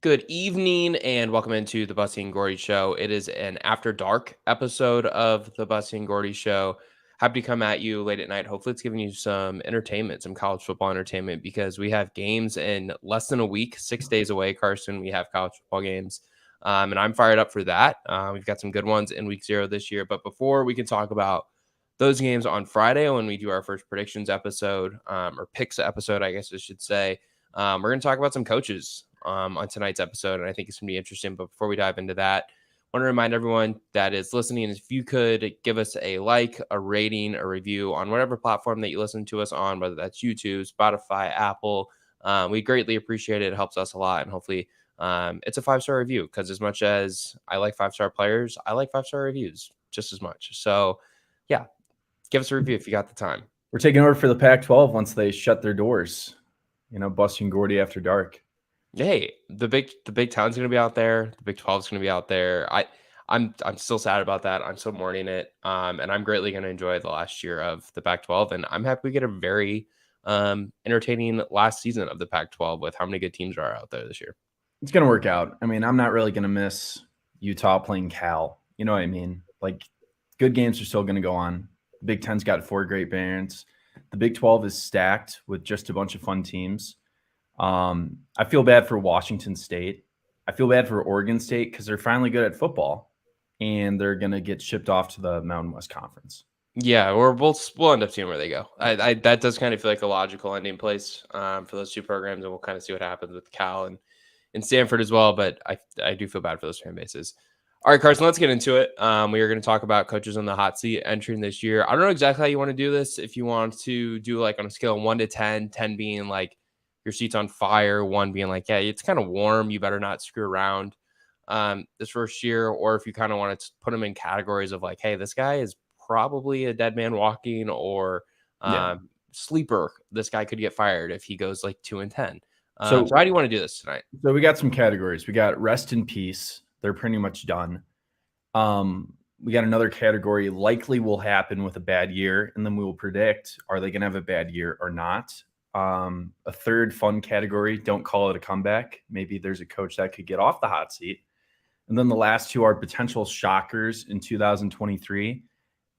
Good evening and welcome into the Busse and Gourdie Show. It is an after dark episode of the Busse and Gourdie Show. Happy to come at you late at night. Hopefully, it's giving you some entertainment, some college football entertainment, because we have games in less than a week, 6 days away, Carson. We have college football games, and I'm fired up for that. We've got some good ones in week 0 this year. But before we can talk about those games on Friday when we do our first predictions episode, or picks episode, I guess I should say, we're going to talk about some coaches on tonight's episode, and I think it's going to be interesting. But before we dive into that, I want to remind everyone that is listening, if you could give us a like, a rating, a review on whatever platform that you listen to us on, whether that's YouTube, Spotify, Apple. We greatly appreciate it. It helps us a lot, and hopefully it's a 5-star review, because as much as I like 5-star players, I like 5-star reviews just as much. So, yeah, give us a review if you got the time. We're taking over for the Pac-12 once they shut their doors. Busse and Gourdie after dark. Hey, the Big 10's going to be out there. The Big 12's going to be out there. I'm still sad about that. I'm still mourning it. And I'm greatly going to enjoy the last year of the Pac-12. And I'm happy we get a very entertaining last season of the Pac-12 with how many good teams are out there this year. It's going to work out. I mean, I'm not really going to miss Utah playing Cal. You know what I mean? Like, good games are still going to go on. The Big 10's got 4 great variants. The Big 12 is stacked with just a bunch of fun teams. I feel bad for Washington State. I feel bad for Oregon State because they're finally good at football, and they're going to get shipped off to the Mountain West Conference. Yeah, or we'll end up seeing where they go. That does kind of feel like a logical ending place for those two programs, and we'll kind of see what happens with Cal and Stanford as well. But I do feel bad for those fan bases. All right, Carson, let's get into it. We are going to talk about coaches on the hot seat entering this year. I don't know exactly how you want to do this. If you want to do like on a scale of 1 to 10, 10 being like your seat's on fire, 1 being like, yeah, it's kind of warm, you better not screw around this first year. Or if you kind of want to put them in categories of like, hey, this guy is probably a dead man walking, or sleeper. This guy could get fired if he goes like 2 and 10. So how do you want to do this tonight? So we got some categories. We got rest in peace. They're pretty much done. We got another category, likely will happen with a bad year, and then we will predict, are they going to have a bad year or not? A third fun category, don't call it a comeback. Maybe there's a coach that could get off the hot seat. And then the last 2 are potential shockers in 2023.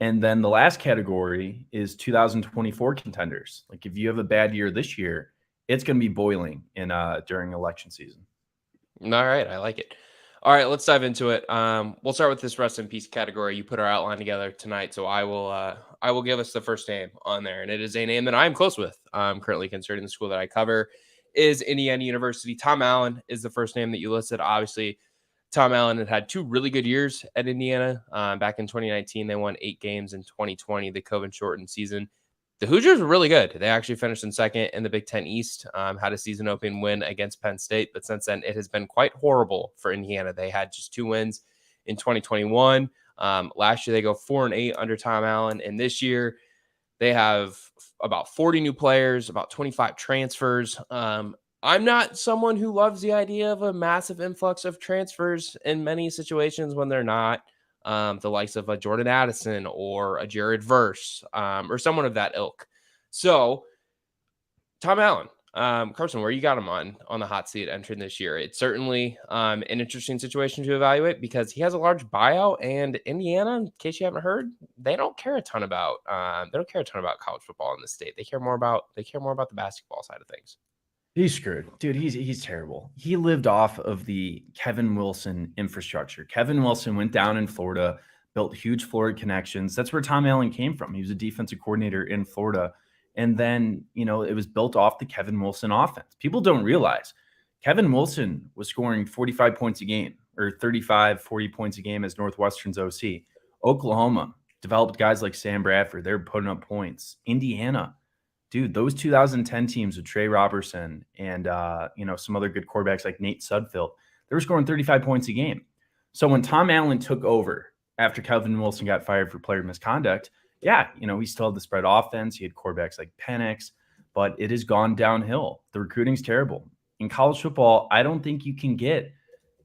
And then the last category is 2024 contenders. Like, if you have a bad year this year, it's going to be boiling during election season. All right, I like it. All right, let's dive into it. We'll start with this rest in peace category. You put our outline together tonight, so I will give us the first name on there, and it is a name that I am close with. I'm currently considering the school that I cover is Indiana University. Tom Allen is the first name that you listed. Obviously, Tom Allen had 2 really good years at Indiana. Back in 2019, they won 8 games. In 2020, the COVID-shortened season. The Hoosiers were really good. They actually finished in second in the Big Ten East, had a season opening win against Penn State, but since then it has been quite horrible for Indiana. They had just 2 wins in 2021. Last year they go 4-8 under Tom Allen, and this year they have about 40 new players, about 25 transfers. I'm not someone who loves the idea of a massive influx of transfers in many situations when they're not. The likes of a Jordan Addison or a Jared Verse, or someone of that ilk. So, Tom Allen, Carson, where you got him on the hot seat entering this year? It's certainly an interesting situation to evaluate because he has a large buyout, and Indiana, in case you haven't heard, they don't care a ton about college football in the state. They care more about the basketball side of things. He's screwed. Dude, he's terrible. He lived off of the Kevin Wilson infrastructure. Kevin Wilson went down in Florida, built huge Florida connections. That's where Tom Allen came from. He was a defensive coordinator in Florida. And then, it was built off the Kevin Wilson offense. People don't realize Kevin Wilson was scoring 45 points a game, or 35, 40 points a game as Northwestern's OC. Oklahoma developed guys like Sam Bradford. They're putting up points. Indiana, dude, those 2010 teams with Trey Robertson and, some other good quarterbacks like Nate Sudfeld, they were scoring 35 points a game. So when Tom Allen took over after Kevin Wilson got fired for player misconduct, he still had the spread offense. He had quarterbacks like Penix, but it has gone downhill. The recruiting's terrible. In college football, I don't think you can get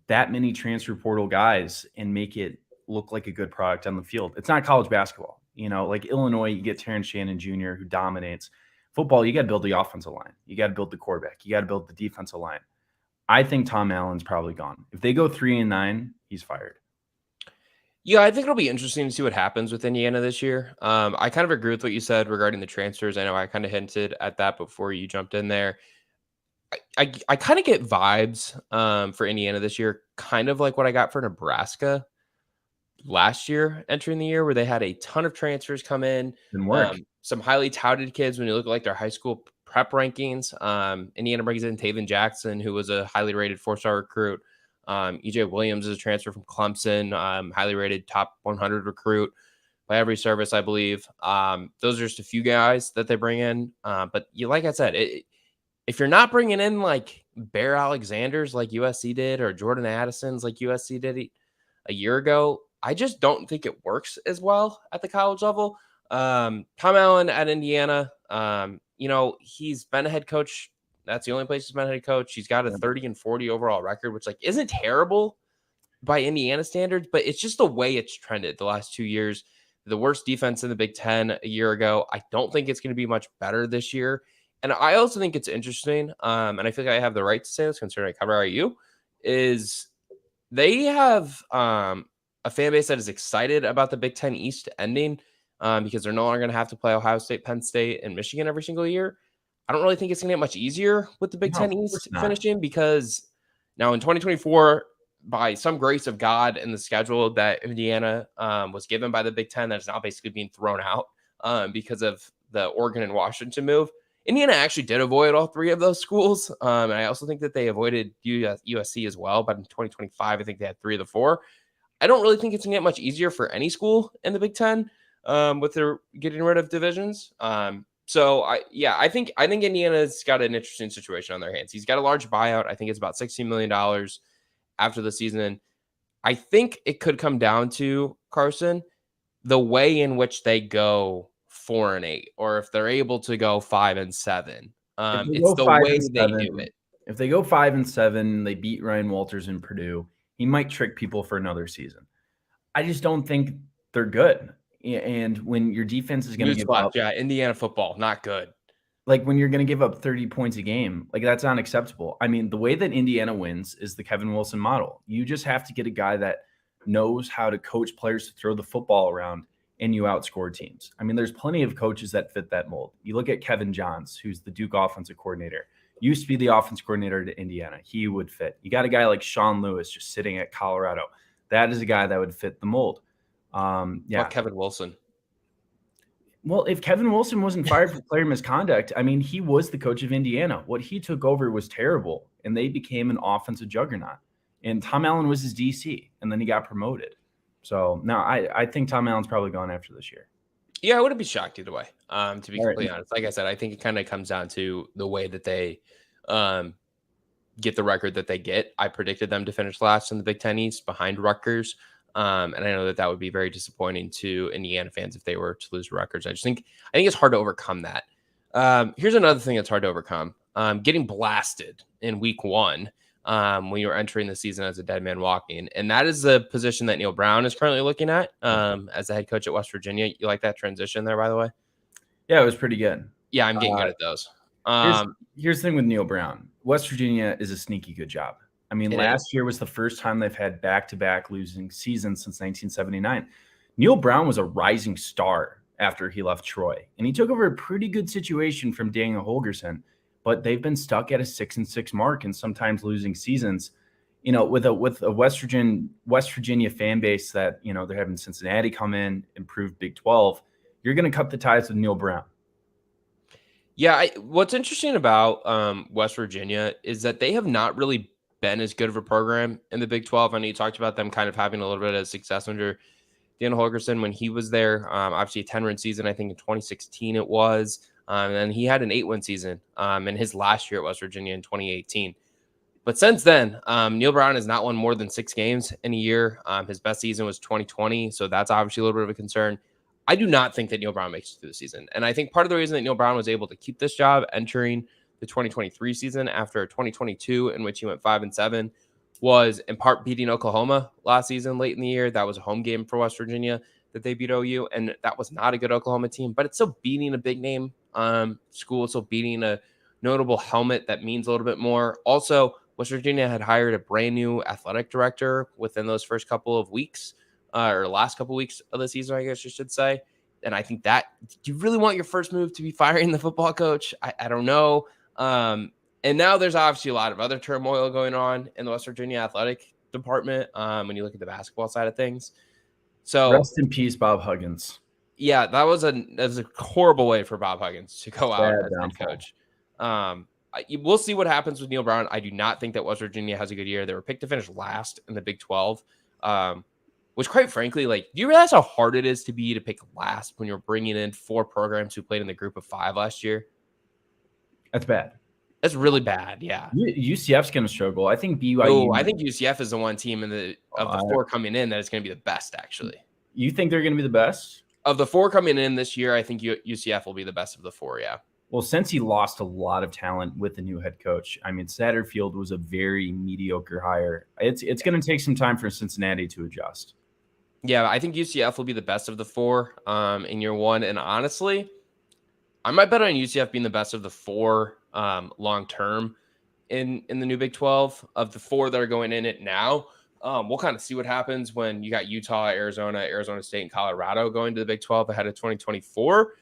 that many transfer portal guys and make it look like a good product on the field. It's not college basketball. Like Illinois, you get Terrence Shannon Jr., who dominates. Football, you got to build the offensive line. You got to build the quarterback. You got to build the defensive line. I think Tom Allen's probably gone. If they go 3-9, he's fired. Yeah, I think it'll be interesting to see what happens with Indiana this year. I kind of agree with what you said regarding the transfers. I know I kind of hinted at that before you jumped in there. I kind of get vibes for Indiana this year, kind of like what I got for Nebraska last year entering the year, where they had a ton of transfers come in, Didn't work. some highly touted kids. When you look at like their high school prep rankings, Indiana brings in Taven Jackson, who was a highly rated 4-star recruit. EJ Williams is a transfer from Clemson, highly rated top 100 recruit by every service, I believe. Those are just a few guys that they bring in. But like I said, if you're not bringing in like Bear Alexanders like USC did, or Jordan Addisons like USC did a year ago, I just don't think it works as well at the college level. Tom Allen at Indiana, he's been a head coach. That's the only place he's been a head coach. He's got a 30-40 overall record, which like isn't terrible by Indiana standards, but it's just the way it's trended the last 2 years. The worst defense in the Big Ten a year ago. I don't think it's going to be much better this year. And I also think it's interesting, and I feel like I have the right to say this considering I cover IU, is they have a fan base that is excited about the Big Ten East ending because they're no longer going to have to play Ohio State, Penn State, and Michigan every single year. I don't really think it's going to get much easier with the Big Ten East finishing, because now in 2024, by some grace of God in the schedule that Indiana was given by the Big Ten, that is now basically being thrown out because of the Oregon and Washington move. Indiana actually did avoid all three of those schools. And I also think that they avoided USC as well. But in 2025, I think they had 3 of the 4. I don't really think it's going to get much easier for any school in the Big Ten with their getting rid of divisions. I think Indiana's got an interesting situation on their hands. He's got a large buyout. I think it's about $16 million after the season. I think it could come down to, Carson, the way in which they go 4-8, or if they're able to go 5-7. It's the way they do it. If they go 5-7, they beat Ryan Walters in Purdue, he might trick people for another season. I just don't think they're good. And when your defense is going to give up, Indiana football, not good. Like when you're going to give up 30 points a game, like that's unacceptable. I mean, the way that Indiana wins is the Kevin Wilson model. You just have to get a guy that knows how to coach players to throw the football around, and you outscore teams. I mean, there's plenty of coaches that fit that mold. You look at Kevin Johns, who's the Duke offensive coordinator, used to be the offense coordinator to Indiana. He would fit. You got a guy like Sean Lewis just sitting at Colorado. That is a guy that would fit the mold. Kevin Wilson. Well, if Kevin Wilson wasn't fired for player misconduct, I mean, he was the coach of Indiana. What he took over was terrible, and they became an offensive juggernaut. And Tom Allen was his DC, and then he got promoted. So, no, I think Tom Allen's probably gone after this year. Yeah, I wouldn't be shocked either way, to be completely honest. Like I said, I think it kind of comes down to the way that they get the record that they get. I predicted them to finish last in the Big Ten East behind Rutgers. And I know that would be very disappointing to Indiana fans if they were to lose records. I think it's hard to overcome that. Here's another thing that's hard to overcome. Getting blasted in week 1 when you're entering the season as a dead man walking. And that is the position that Neal Brown is currently looking at as the head coach at West Virginia. You like that transition there, by the way? Yeah, it was pretty good. Yeah, I'm getting good at those. Here's the thing with Neal Brown. West Virginia is a sneaky good job. I mean, last year was the first time they've had back-to-back losing seasons since 1979. Neal Brown was a rising star after he left Troy, and he took over a pretty good situation from Daniel Holgorsen, but they've been stuck at a 6-6 mark and sometimes losing seasons. You know, with a West Virginia fan base that, you know, they're having Cincinnati come in, improve Big 12, you're going to cut the ties with Neal Brown. Yeah, what's interesting about West Virginia is that they have not really been as good of a program in the Big 12. I know you talked about them kind of having a little bit of success under Dan Holgorsen when he was there. Obviously a 10-win season, I think in 2016 it was. And then he had an 8-win season in his last year at West Virginia in 2018. But since then, Neal Brown has not won more than 6 games in a year. His best season was 2020, so that's obviously a little bit of a concern. I do not think that Neal Brown makes it through the season. And I think part of the reason that Neal Brown was able to keep this job entering the 2023 season after 2022, in which he went 5-7, was in part beating Oklahoma last season late in the year. That was a home game for West Virginia that they beat OU, and that was not a good Oklahoma team, but it's still beating a big name school. It's still beating a notable helmet that means a little bit more. Also, West Virginia had hired a brand new athletic director within those first couple of weeks, or last couple of weeks of the season, I guess you should say. And I think that, do you really want your first move to be firing the football coach? I don't know. And now there's obviously a lot of other turmoil going on in the West Virginia athletic department when you look at the basketball side of things. So rest in peace, Bob Huggins. yeah, that was a horrible way for Bob Huggins to go out as head coach. We'll see what happens with Neal Brown. I do not think that West Virginia has a good year. They were picked to finish last in the Big 12, which quite frankly, like, do you realize how hard it is to pick last when you're bringing in 4 programs who played in the group of 5 last year? That's bad. That's really bad. Yeah. UCF's going to struggle. I think BYU. Oh, I think UCF is the one team of the 4 coming in that is going to be the best, actually. You think they're going to be the best? Of the 4 coming in this year, I think UCF will be the best of the 4, yeah. Well, since he lost a lot of talent with the new head coach, I mean, Satterfield was a very mediocre hire. It's going to take some time for Cincinnati to adjust. Yeah, I think UCF will be the best of the 4 in year 1. And honestly, I might bet on UCF being the best of the 4 long term in the new Big 12. Of the 4 that are going in it now, we'll kind of see what happens when you got Utah, Arizona State, and Colorado going to the Big 12 ahead of 2024.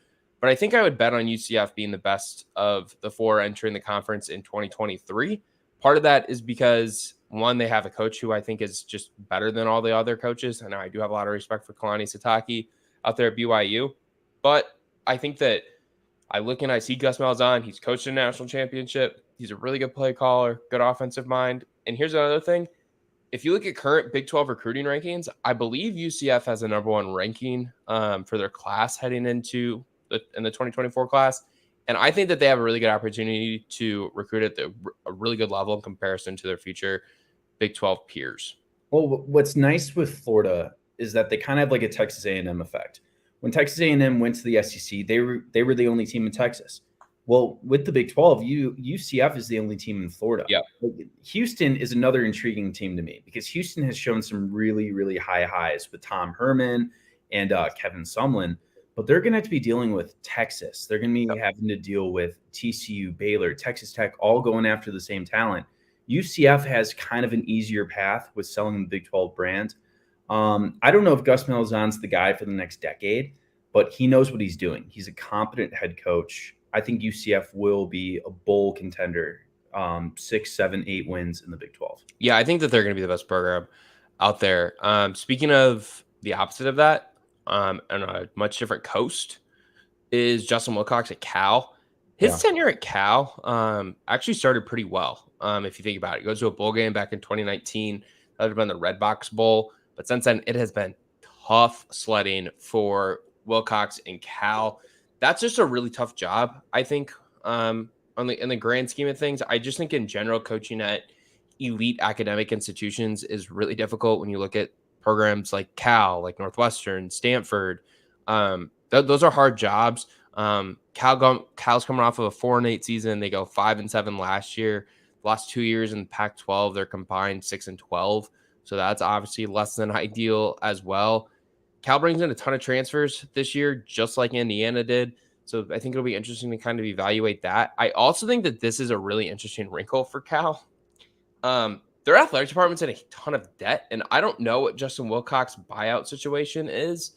But I think I would bet on UCF being the best of the 4 entering the conference in 2023. Part of that is because, one, they have a coach who I think is just better than all the other coaches. I know I do have a lot of respect for Kalani Sitake out there at BYU. But I think that I look and I see Gus Malzahn. He's coached a national championship. He's a really good play caller, good offensive mind. And here's another thing. If you look at current Big 12 recruiting rankings, I believe UCF has the number 1 ranking for their class heading into in the 2024 class. And I think that they have a really good opportunity to recruit at a really good level in comparison to their future Big 12 peers. Well, what's nice with Florida is that they kind of have like a Texas A&M effect. When Texas A&M went to the SEC, they were the only team in Texas. Well, with the Big 12, UCF is the only team in Florida. Yeah. Houston is another intriguing team to me because Houston has shown some really, really high highs with Tom Herman and Kevin Sumlin. But they're going to have to be dealing with Texas. They're going to be having to deal with TCU, Baylor, Texas Tech, all going after the same talent. UCF has kind of an easier path with selling the Big 12 brand. I don't know if Gus Malzahn's the guy for the next decade, but he knows what he's doing. He's a competent head coach. I think UCF will be a bowl contender, 6, 7, 8 wins in the Big 12. Yeah, I think that they're going to be the best program out there. Speaking of the opposite of that, on a much different coast, is Justin Wilcox at Cal. His tenure at Cal actually started pretty well, if you think about it. He goes to a bowl game back in 2019. That would have been the Red Box Bowl. But since then, it has been tough sledding for Wilcox and Cal. That's just a really tough job, I think, in the grand scheme of things. I just think in general, coaching at elite academic institutions is really difficult when you look at programs like Cal, like Northwestern, Stanford. Those are hard jobs. Cal's coming off of a 4-8 season. They go 5-7 last year. The last 2 years in the Pac-12, they're combined 6-12. So that's obviously less than ideal as well. Cal brings in a ton of transfers this year, just like Indiana did. So I think it'll be interesting to kind of evaluate that. I also think that this is a really interesting wrinkle for Cal. Their athletic department's in a ton of debt, and I don't know what Justin Wilcox's buyout situation is,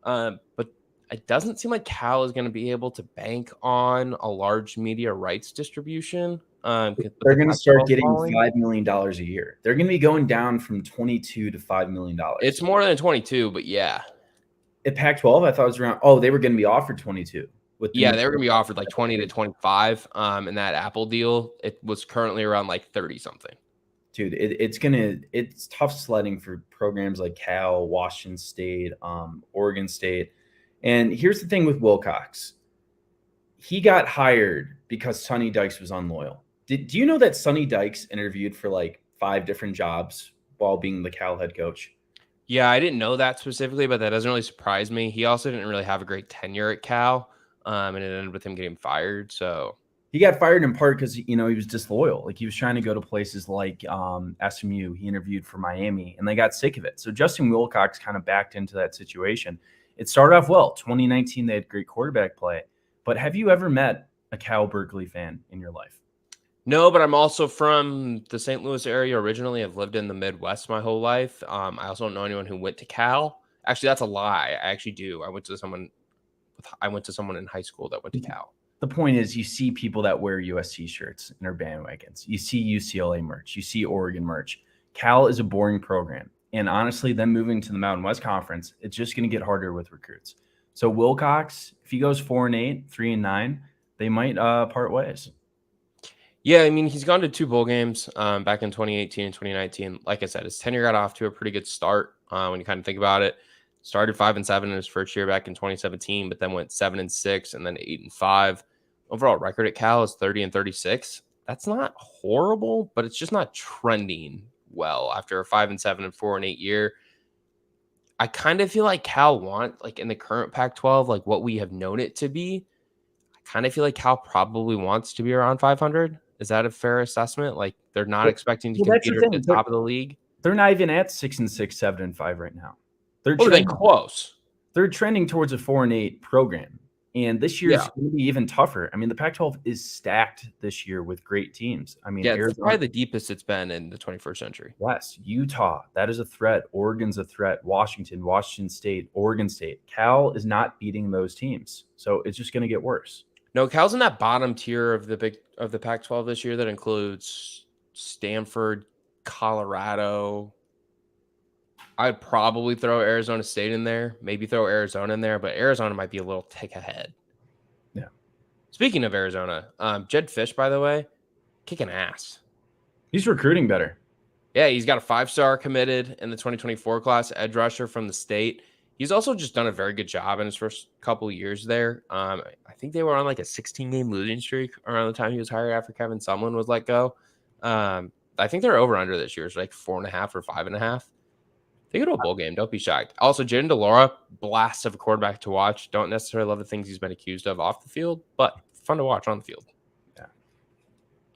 but it doesn't seem like Cal is going to be able to bank on a large media rights distribution. They're going to start getting $5 million a year. They're going to be going down from 22 to $5 million. It's more than 22, but yeah. At Pac-12, I thought it was around. Oh, they were going to be offered 22. They were going to be offered like 20 to 25. In that Apple deal, it was currently around like 30 something. Dude, it's tough sledding for programs like Cal, Washington State, Oregon State. And here's the thing with Wilcox. He got hired because Sonny Dykes was unloyal. Do you know that Sonny Dykes interviewed for like 5 different jobs while being the Cal head coach? Yeah, I didn't know that specifically, but that doesn't really surprise me. He also didn't really have a great tenure at Cal, and it ended with him getting fired. So he got fired in part because, he was disloyal. Like he was trying to go to places like SMU. He interviewed for Miami, and they got sick of it. So Justin Wilcox kind of backed into that situation. It started off well. 2019, they had great quarterback play. But have you ever met a Cal Berkeley fan in your life? No, but I'm also from the St. Louis area originally. I've lived in the Midwest my whole life. I also don't know anyone who went to Cal. Actually, that's a lie. I actually do. I went to someone in high school that went to Cal. The point is, you see people that wear USC shirts and are bandwagons. You see UCLA merch. You see Oregon merch. Cal is a boring program. And honestly, them moving to the Mountain West Conference, it's just going to get harder with recruits. So Wilcox, if he goes 4-8, 3-9, they might part ways. Yeah, I mean, he's gone to 2 bowl games back in 2018 and 2019. Like I said, his tenure got off to a pretty good start when you kind of think about it. Started 5-7 in his first year back in 2017, but then went 7-6 and then 8-5. Overall record at Cal is 30-36. That's not horrible, but it's just not trending well after a 5-7 and 4-8 year. I kind of feel like Cal like in the current Pac-12, like what we have known it to be. I kind of feel like Cal probably wants to be around 500. Is that a fair assessment? Like they're not expecting to That's compete the at thing. the top of the league. They're not even at 6-6, 7-5 right now. They're Close. They're trending towards a 4-8 program. And this year is going to be even tougher. I mean, the Pac-12 is stacked this year with great teams. I mean, it's probably the deepest it's been in the 21st century. Yes, Utah, that is a threat. Oregon's a threat. Washington State, Oregon State. Cal is not beating those teams. So it's just going to get worse. No, Cal's in that bottom tier of the Pac-12 this year that includes Stanford, Colorado. I'd probably throw Arizona State in there, maybe throw Arizona in there, but Arizona might be a little tick ahead. Yeah. Speaking of Arizona, Jed Fish, by the way, kicking ass. He's recruiting better. Yeah, he's got a 5-star committed in the 2024 class, edge rusher from the state. He's also just done a very good job in his first couple of years there. I think they were on like a 16-game losing streak around the time he was hired after Kevin Sumlin was let go. I think they're over under this year. It's like 4.5 or 5.5. They go to a bowl game. Don't be shocked. Also, Jaden DeLaura, blast of a quarterback to watch. Don't necessarily love the things he's been accused of off the field, but fun to watch on the field. Yeah.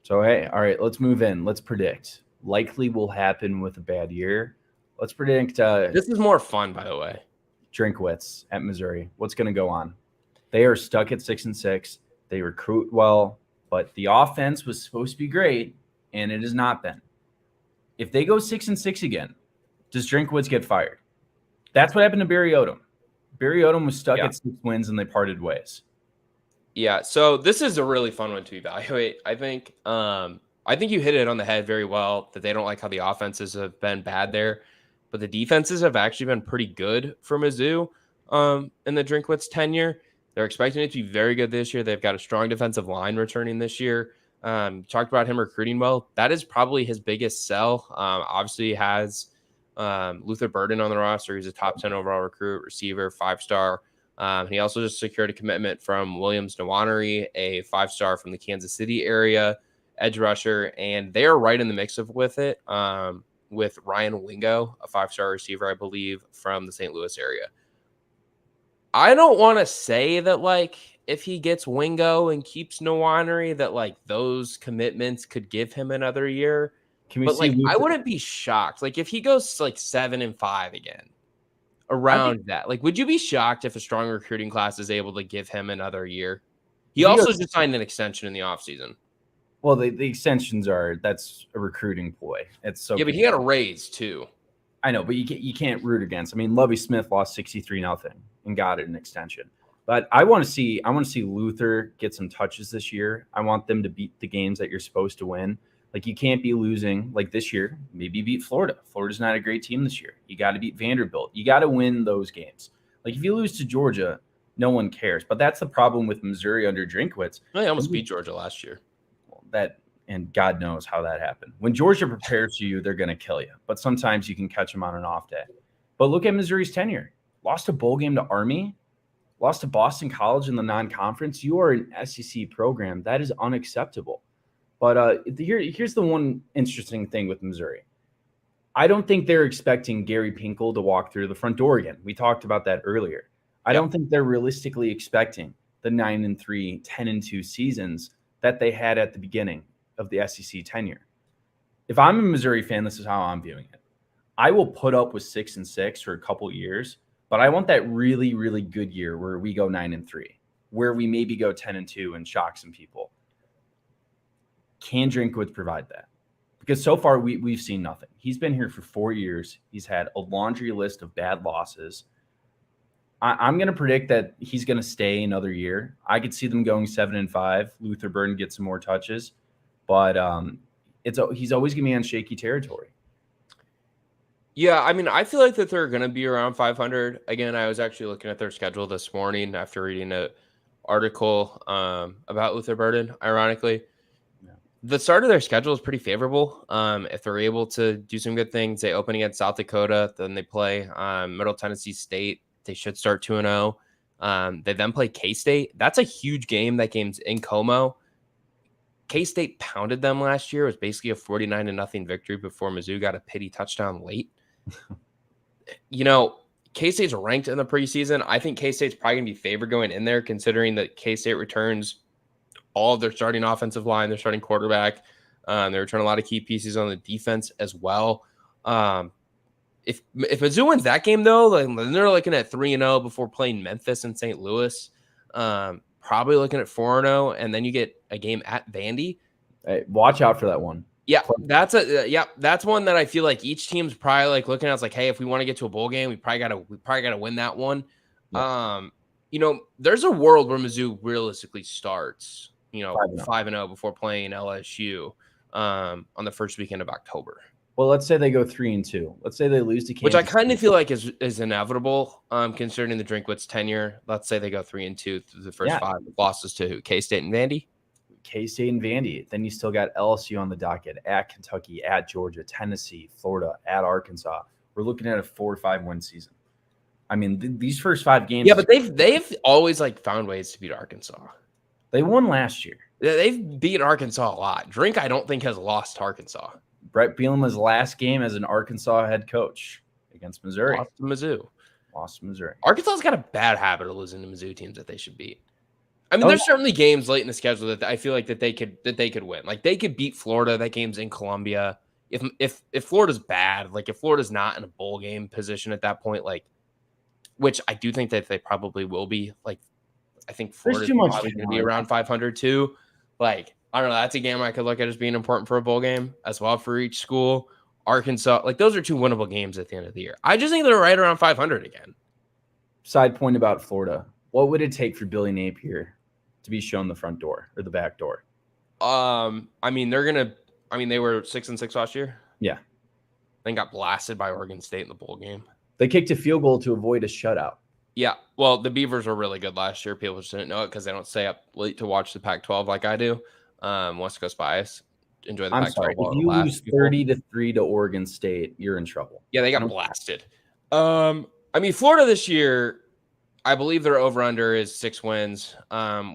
So, hey, all right, let's move in. Let's predict. Likely will happen with a bad year. Let's predict. This is more fun, by the way. Drinkwitz at Missouri. What's going to go on? They are stuck at 6-6. They recruit well, but the offense was supposed to be great, and it has not been. If they go 6-6 again, does Drinkwitz get fired? That's what happened to Barry Odom. Barry Odom was stuck at 6 wins, and they parted ways. Yeah, so this is a really fun one to evaluate. I think you hit it on the head very well that they don't like how the offenses have been bad there, but the defenses have actually been pretty good for Mizzou in the Drinkwitz tenure. They're expecting it to be very good this year. They've got a strong defensive line returning this year. Talked about him recruiting well. That is probably his biggest sell. Obviously, he has Luther Burden on the roster. He's a top 10 overall recruit, receiver, 5-star. He also just secured a commitment from Williams Nwaneri, a 5-star from the Kansas City area, edge rusher, and they're right in the mix with it with Ryan Wingo, a 5-star receiver, I believe, from the St. Louis area. I don't want to say that, like, if he gets Wingo and keeps Nwaneri, that, like, those commitments could give him another year. I wouldn't be shocked. Like, if he goes, like, 7-5 again, around that, like, would you be shocked if a strong recruiting class is able to give him another year? He also just signed an extension in the offseason. Well, the extensions that's a recruiting ploy. It's so but he got a raise too. I know, but you can't root against. I mean, Lovie Smith lost 63-0 and got an extension. But I want to see Luther get some touches this year. I want them to beat the games that you're supposed to win. Like, you can't be losing like this year. Maybe beat Florida. Florida's not a great team this year. You got to beat Vanderbilt. You got to win those games. Like, if you lose to Georgia, no one cares. But that's the problem with Missouri under Drinkwitz. They almost beat Georgia last year. And God knows how that happened. When Georgia prepares for you, they're going to kill you. But sometimes you can catch them on an off day. But look at Missouri's tenure. Lost a bowl game to Army. Lost to Boston College in the non-conference. You are an SEC program. That is unacceptable. But here's the one interesting thing with Missouri. I don't think they're expecting Gary Pinkel to walk through the front door again. We talked about that earlier. I don't think they're realistically expecting the 9-3, 10-2 seasons that they had at the beginning of the SEC tenure. If I'm a Missouri fan, this is how I'm viewing it. I will put up with 6-6 for a couple years, but I want that really, really good year where we go 9-3, where we maybe go 10-2 and shock some people. Can Drinkwitz provide that? Because so far we've seen nothing. He's been here for 4 years. He's had a laundry list of bad losses. I'm going to predict that he's going to stay another year. I could see them going 7-5. Luther Burden gets some more touches, but he's always going to be on shaky territory. Yeah, I mean, I feel like that they're going to be around 500. Again, I was actually looking at their schedule this morning after reading an article about Luther Burden, ironically. Yeah. The start of their schedule is pretty favorable. If they're able to do some good things, they open against South Dakota, then they play Middle Tennessee State. They should start 2-0. They then play K-State. That's a huge game. That game's in Como. K-State pounded them last year. It was basically a 49-0 victory before Mizzou got a pity touchdown late. K-State's ranked in the preseason. I think K-State's probably going to be favored going in there, considering that K-State returns all of their starting offensive line, their starting quarterback. They return a lot of key pieces on the defense as well. If Mizzou wins that game, though, then they're looking at 3-0 before playing Memphis and St. Louis. Probably looking at 4-0, and then you get a game at Vandy. Hey, watch out for that one. Yeah, that's one that I feel like each team's probably looking at. It's like, hey, if we want to get to a bowl game, we probably gotta win that one. Yeah. There's a world where Mizzou realistically starts, 5-0 before playing LSU on the first weekend of October. Well, let's say they go 3-2. Let's say they lose to Kansas, which I kind of feel like is inevitable, considering the Drinkwitz tenure. Let's say they go 3-2 through the first 5 losses to K-State and Vandy. K-State and Vandy. Then you still got LSU on the docket, at Kentucky, at Georgia, Tennessee, Florida, at Arkansas. We're looking at a 4 or 5 win season. I mean, these first 5 games. Yeah, but they've always found ways to beat Arkansas. They won last year. They've beat Arkansas a lot. Drink, I don't think, has lost to Arkansas. Brett Bielema's last game as an Arkansas head coach against Missouri. Lost to Mizzou. Lost to Missouri. Arkansas's got a bad habit of losing to Mizzou teams that they should beat. I mean, there's certainly games late in the schedule that I feel like that they could win. They could beat Florida. That game's in Columbia. If Florida's bad, if Florida's not in a bowl game position at that point, which I do think that they probably will be. I think Florida's probably going to be around 500 too. I don't know. That's a game I could look at as being important for a bowl game as well for each school. Arkansas, those are 2 winnable games at the end of the year. I just think they're right around 500 again. Side point about Florida. What would it take for Billy Napier to be shown the front door or the back door? They were 6-6 last year. Yeah. Then got blasted by Oregon State in the bowl game. They kicked a field goal to avoid a shutout. Yeah. Well, the Beavers were really good last year. People just didn't know it because they don't stay up late to watch the Pac-12 like I do. West Coast bias. Enjoy the Pac-12. Sorry. If you lose 30-3 to Oregon State, you're in trouble. Yeah, they got blasted. Florida this year, I believe their over-under is 6 wins,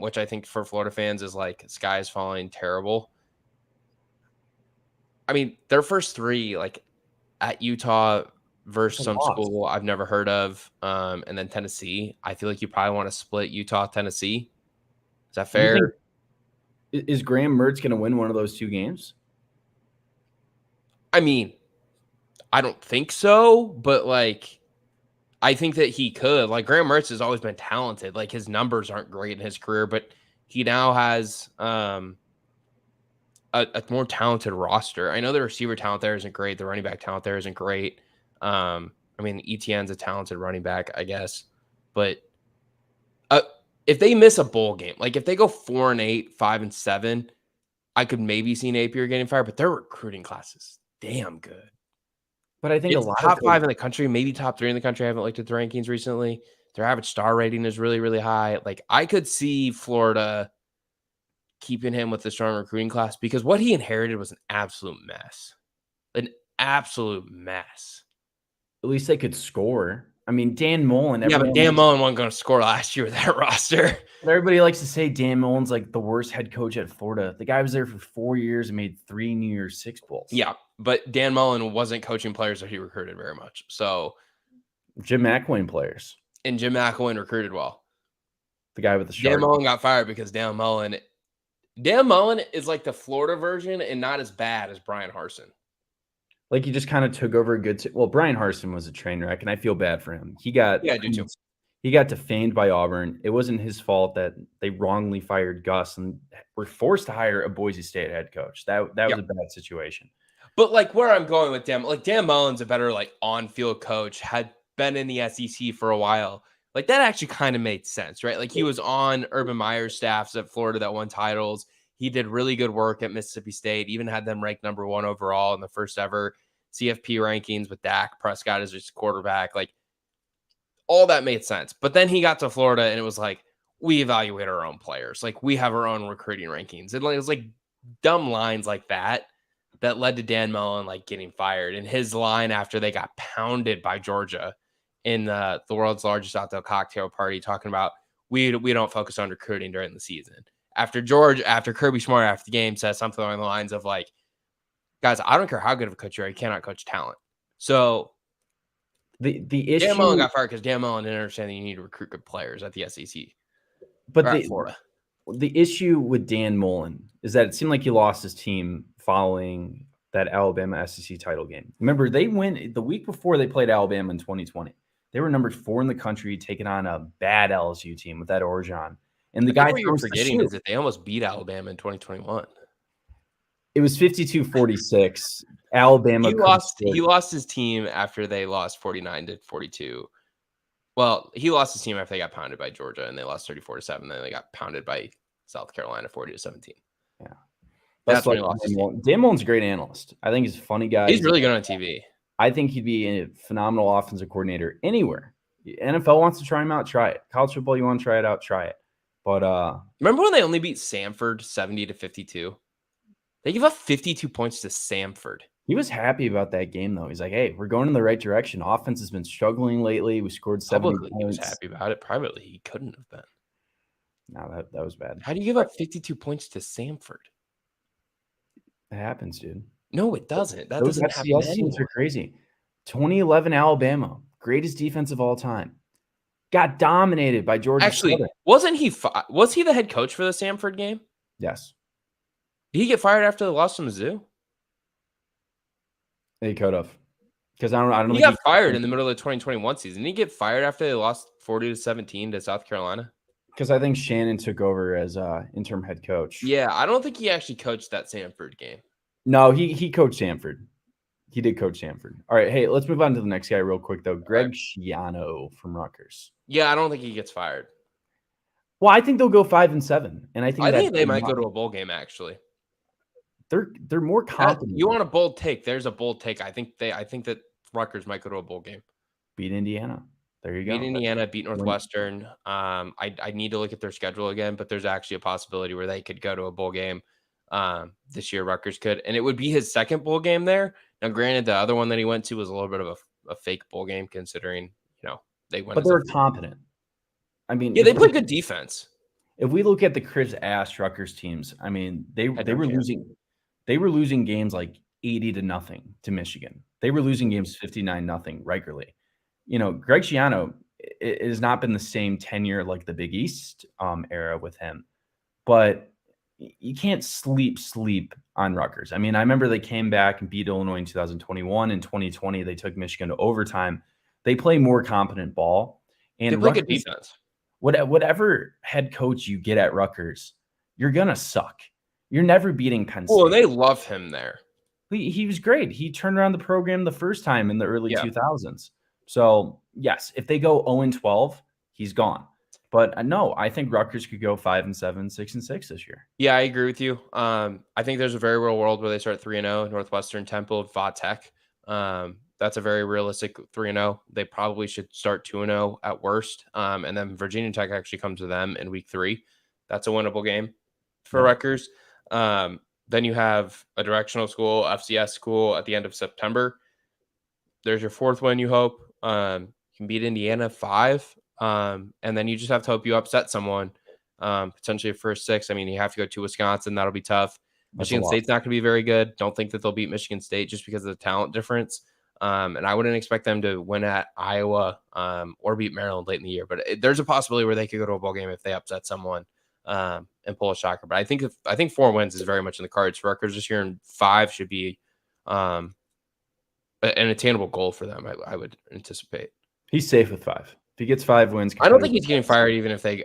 which I think for Florida fans is sky is falling terrible. Their first 3, at Utah versus some school I've never heard of, and then Tennessee. I feel like you probably want to split Utah-Tennessee. Is that fair? Is Graham Mertz going to win one of those 2 games? I don't think so, but I think that he could. Graham Mertz has always been talented. His numbers aren't great in his career, but he now has a more talented roster. I know the receiver talent there isn't great. The running back talent there isn't great. Etienne's a talented running back, I guess. But if they miss a bowl game, if they go 4-8, 5-7, I could maybe see Napier getting fired, but their recruiting class is damn good. But I think it's a lot top 5 in the country, maybe top 3 in the country. I haven't looked at the rankings recently. Their average star rating is really, really high. I could see Florida keeping him with the strong recruiting class because what he inherited was an absolute mess. An absolute mess. At least they could score. Dan Mullen. Yeah, but Dan Mullen wasn't going to score last year with that roster. But everybody likes to say Dan Mullen's the worst head coach at Florida. The guy was there for 4 years and made 3 New Year's Six bowls. Yeah, but Dan Mullen wasn't coaching players that he recruited very much. So Jim McElwain players. And Jim McElwain recruited well. The guy with the shark. Dan Mullen got fired because Dan Mullen is the Florida version and not as bad as Brian Harsin. He just kind of took over a good. Brian Harsin was a train wreck, and I feel bad for him. He got I do too. He got defamed by Auburn. It wasn't his fault that they wrongly fired Gus and were forced to hire a Boise State head coach. That was a bad situation. But like where I'm going with Dan Mullen's a better like on-field coach, had been in the SEC for a while. Like that actually kind of made sense, right? Like he was on Urban Meyer's staffs at Florida that won titles. He did really good work at Mississippi State, even had them ranked number 1 overall in the first ever CFP rankings with Dak Prescott as his quarterback. Like all that made sense. But then he got to Florida and it was like, we evaluate our own players. Like we have our own recruiting rankings. And it was like dumb lines like that led to Dan Mullen like getting fired. And his line after they got pounded by Georgia in the world's largest outdoor cocktail party, talking about we don't focus on recruiting during the season. After Kirby Smart after the game says something along the lines of like, guys, I don't care how good of a coach you are, you cannot coach talent. So the issue, Dan Mullen got fired because Dan Mullen didn't understand that you need to recruit good players at the SEC. But Florida. The issue with Dan Mullen is that it seemed like he lost his team following that Alabama SEC title game. Remember, they went the week before they played Alabama in 2020. They were number 4 in the country, taking on a bad LSU team with that Orgeron. And the guy what you're forgetting is that they almost beat Alabama in 2021. It was 52-46. Alabama he lost his team after they lost 49-42. Well, he lost his team after they got pounded by Georgia and they lost 34-7. Then they got pounded by South Carolina 40-17. Yeah. That's when he lost his team. Dan Mullen's a great analyst. I think he's a funny guy. He's really good on TV. I think he'd be a phenomenal offensive coordinator anywhere. NFL wants to try him out, try it. College football, you want to try it out, try it. But remember when they only beat Samford 70-52? They give up 52 points to Samford. He was happy about that game, though. He's like, hey, we're going in the right direction. Offense has been struggling lately. We scored 70 points. He was happy about it. Privately, he couldn't have been. No, that was bad. How do you give up 52 points to Samford? It happens, dude. No, it doesn't. That Those doesn't happen anymore. teams are crazy. 2011 Alabama, greatest defense of all time. Got dominated by Georgia. Actually, was he the head coach for the Samford game? Yes. Did he get fired after they lost to Mizzou? He could have. Because I don't know. He got fired in the middle of the 2021 season. Didn't he get fired after they lost 40-17 to South Carolina? Because I think Shannon took over as interim head coach. Yeah, I don't think he actually coached that Samford game. No, he coached Samford. He did coach Samford. All right, hey, let's move on to the next guy real quick, though. Greg Schiano from Rutgers. Yeah, I don't think he gets fired. Well, I think they'll go 5-7, and I think they might go to a bowl game. Actually, they're more confident. You want a bold take? There's a bold take. I think that Rutgers might go to a bowl game. Beat Indiana. There you go. Beat Indiana, beat Northwestern. I need to look at their schedule again, but there's actually a possibility where they could go to a bowl game this year. Rutgers could, and it would be his second bowl game there. Now, granted, the other one that he went to was a little bit of a fake bowl game, considering they went. But they were competent. I mean, yeah, they play good defense. If we look at the Chris Ash Rutgers teams, I mean, they were losing. They were losing games like 80-0 to Michigan. They were losing games 59-0 regularly. Greg Schiano, it has not been the same tenure like the Big East era with him, but you can't sleep on Rutgers. I mean, I remember they came back and beat Illinois in 2021. In 2020, they took Michigan to overtime. They play more competent ball. And they play good defense. Whatever head coach you get at Rutgers, you're going to suck. You're never beating Penn State. Well, they love him there. He was great. He turned around the program the first time in the early 2000s. So, yes, if they go 0-12, he's gone. But no, I think Rutgers could go 5-7, 6-6 this year. Yeah, I agree with you. I think there's a very real world where they start 3-0, Northwestern, Temple, Va-Tech. That's a very realistic 3-0. They probably should start 2-0 at worst. And then Virginia Tech actually comes to them in week 3. That's a winnable game for Rutgers. Then you have a directional school, FCS school at the end of September. There's your 4th win, you hope. You can beat Indiana 5. And then you just have to hope you upset someone, potentially a first 6. I mean, you have to go to Wisconsin. That'll be tough. Michigan State's not going to be very good. Don't think that they'll beat Michigan State just because of the talent difference. And I wouldn't expect them to win at Iowa or beat Maryland late in the year. But there's a possibility where they could go to a bowl game if they upset someone and pull a shocker. But I think 4 wins is very much in the cards for Rutgers this year, and 5 should be an attainable goal for them. I would anticipate. He's safe with 5. If he gets 5 wins, I don't think he's getting fired even if they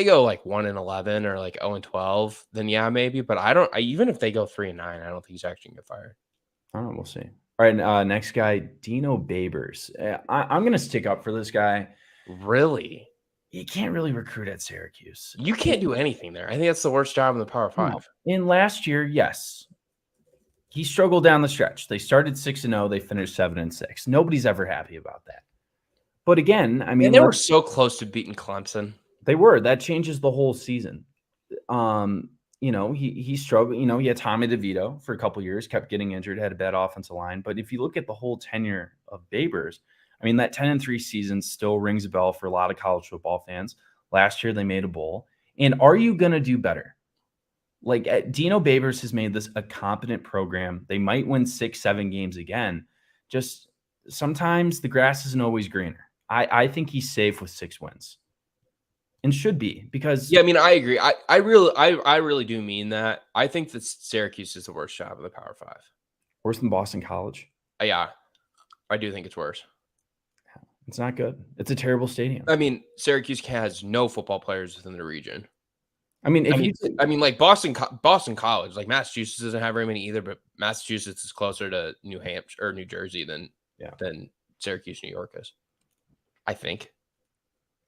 go like 1-11 or like 0-12, then yeah, maybe. But even if they go 3-9, I don't think he's actually gonna get fired. I don't know. We'll see. All right, next guy, Dino Babers. I'm gonna stick up for this guy. Really? You can't really recruit at Syracuse. You can't do anything there. I think that's the worst job in the Power 5. No. In last year, yes, he struggled down the stretch. They started 6-0. They finished 7-6. Nobody's ever happy about that. But again, I mean, and they were so close to beating Clemson. They were. That changes the whole season. He struggled. He had Tommy DeVito for a couple years, kept getting injured, had a bad offensive line. But if you look at the whole tenure of Babers, I mean, that 10-3 season still rings a bell for a lot of college football fans. Last year, they made a bowl. And are you going to do better? Like, Dino Babers has made this a competent program. They might win 6-7 games again. Just sometimes the grass isn't always greener. I think he's safe with 6 wins. And should be, because I mean, I agree. I really do mean that. I think that Syracuse is the worst job of the Power 5. Worse than Boston College? Yeah, I do think it's worse. It's not good. It's a terrible stadium. I mean, Syracuse has no football players within the region. I mean, like Boston College, like Massachusetts doesn't have very many either, but Massachusetts is closer to New Hampshire or New Jersey than Syracuse, New York is. I think.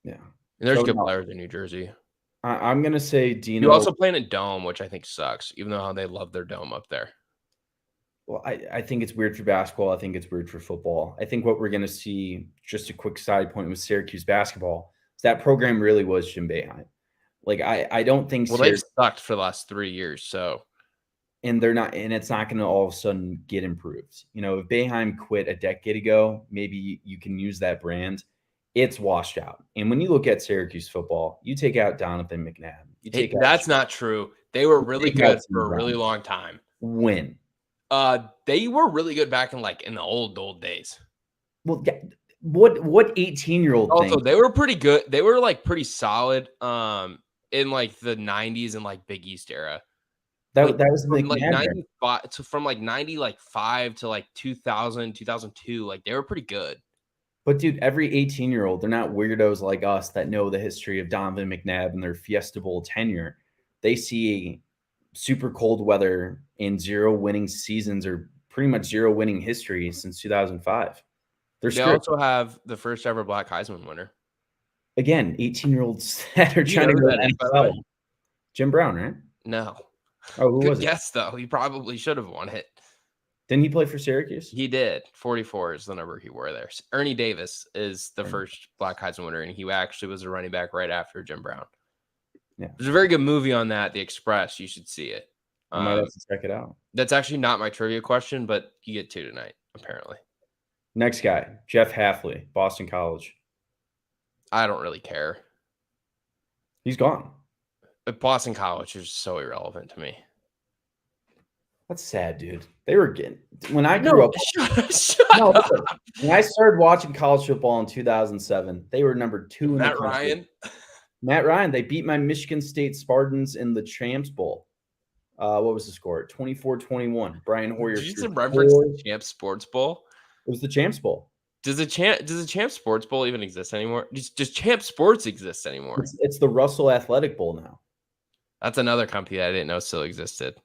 Yeah. And there's good players in New Jersey. I'm going to say Dino. You also play in a dome, which I think sucks, even though they love their dome up there. Well, I think it's weird for basketball. I think it's weird for football. I think what we're going to see, just a quick side point with Syracuse basketball, is that program really was Jim Boeheim. Like, I don't think. Well, they've sucked for the last 3 years, so. And they're not, and it's not going to all of a sudden get improved. If Boeheim quit a decade ago, maybe you can use that brand. It's washed out. And when you look at Syracuse football, you take out Donovan McNabb. That's not true. They were really good for a really long time. When? They were really good back in the old days. Well, what 18-year-old also they were pretty good. They were pretty solid in the 90s and Big East era. That was from 95 to 95 to 2000, 2002. They were pretty good. But dude, every 18-year-old, they're not weirdos like us that know the history of Donovan McNabb and their Fiesta Bowl tenure. They see super cold weather and 0 winning seasons, or pretty much 0 winning history since 2005. They also have the first ever Black Heisman winner. Again, 18-year-olds that are trying to go to NFL. Jim Brown, right? No. Oh, who was it? Yes, though. He probably should have won it. Didn't he play for Syracuse? He did. 44 is the number he wore there. Ernie Davis is the first Black Heisman winner, and he actually was a running back right after Jim Brown. Yeah. There's a very good movie on that, The Express. You should see it. I might have to check it out. That's actually not my trivia question, but you get 2 tonight, apparently. Next guy, Jeff Hafley, Boston College. I don't really care. He's gone. But Boston College is so irrelevant to me. That's sad, dude. They were getting when I grew up. Shut up. When I started watching college football in 2007, they were number 2 in the country. Matt Ryan. They beat my Michigan State Spartans in the Champs Bowl. What was the score? 24-21. Brian Hoyer. Did you just reference the Champs Sports Bowl? It was the Champs Bowl. Does the Champs Sports Bowl even exist anymore? Does Champs Sports exist anymore? It's the Russell Athletic Bowl now. That's another company that I didn't know still existed.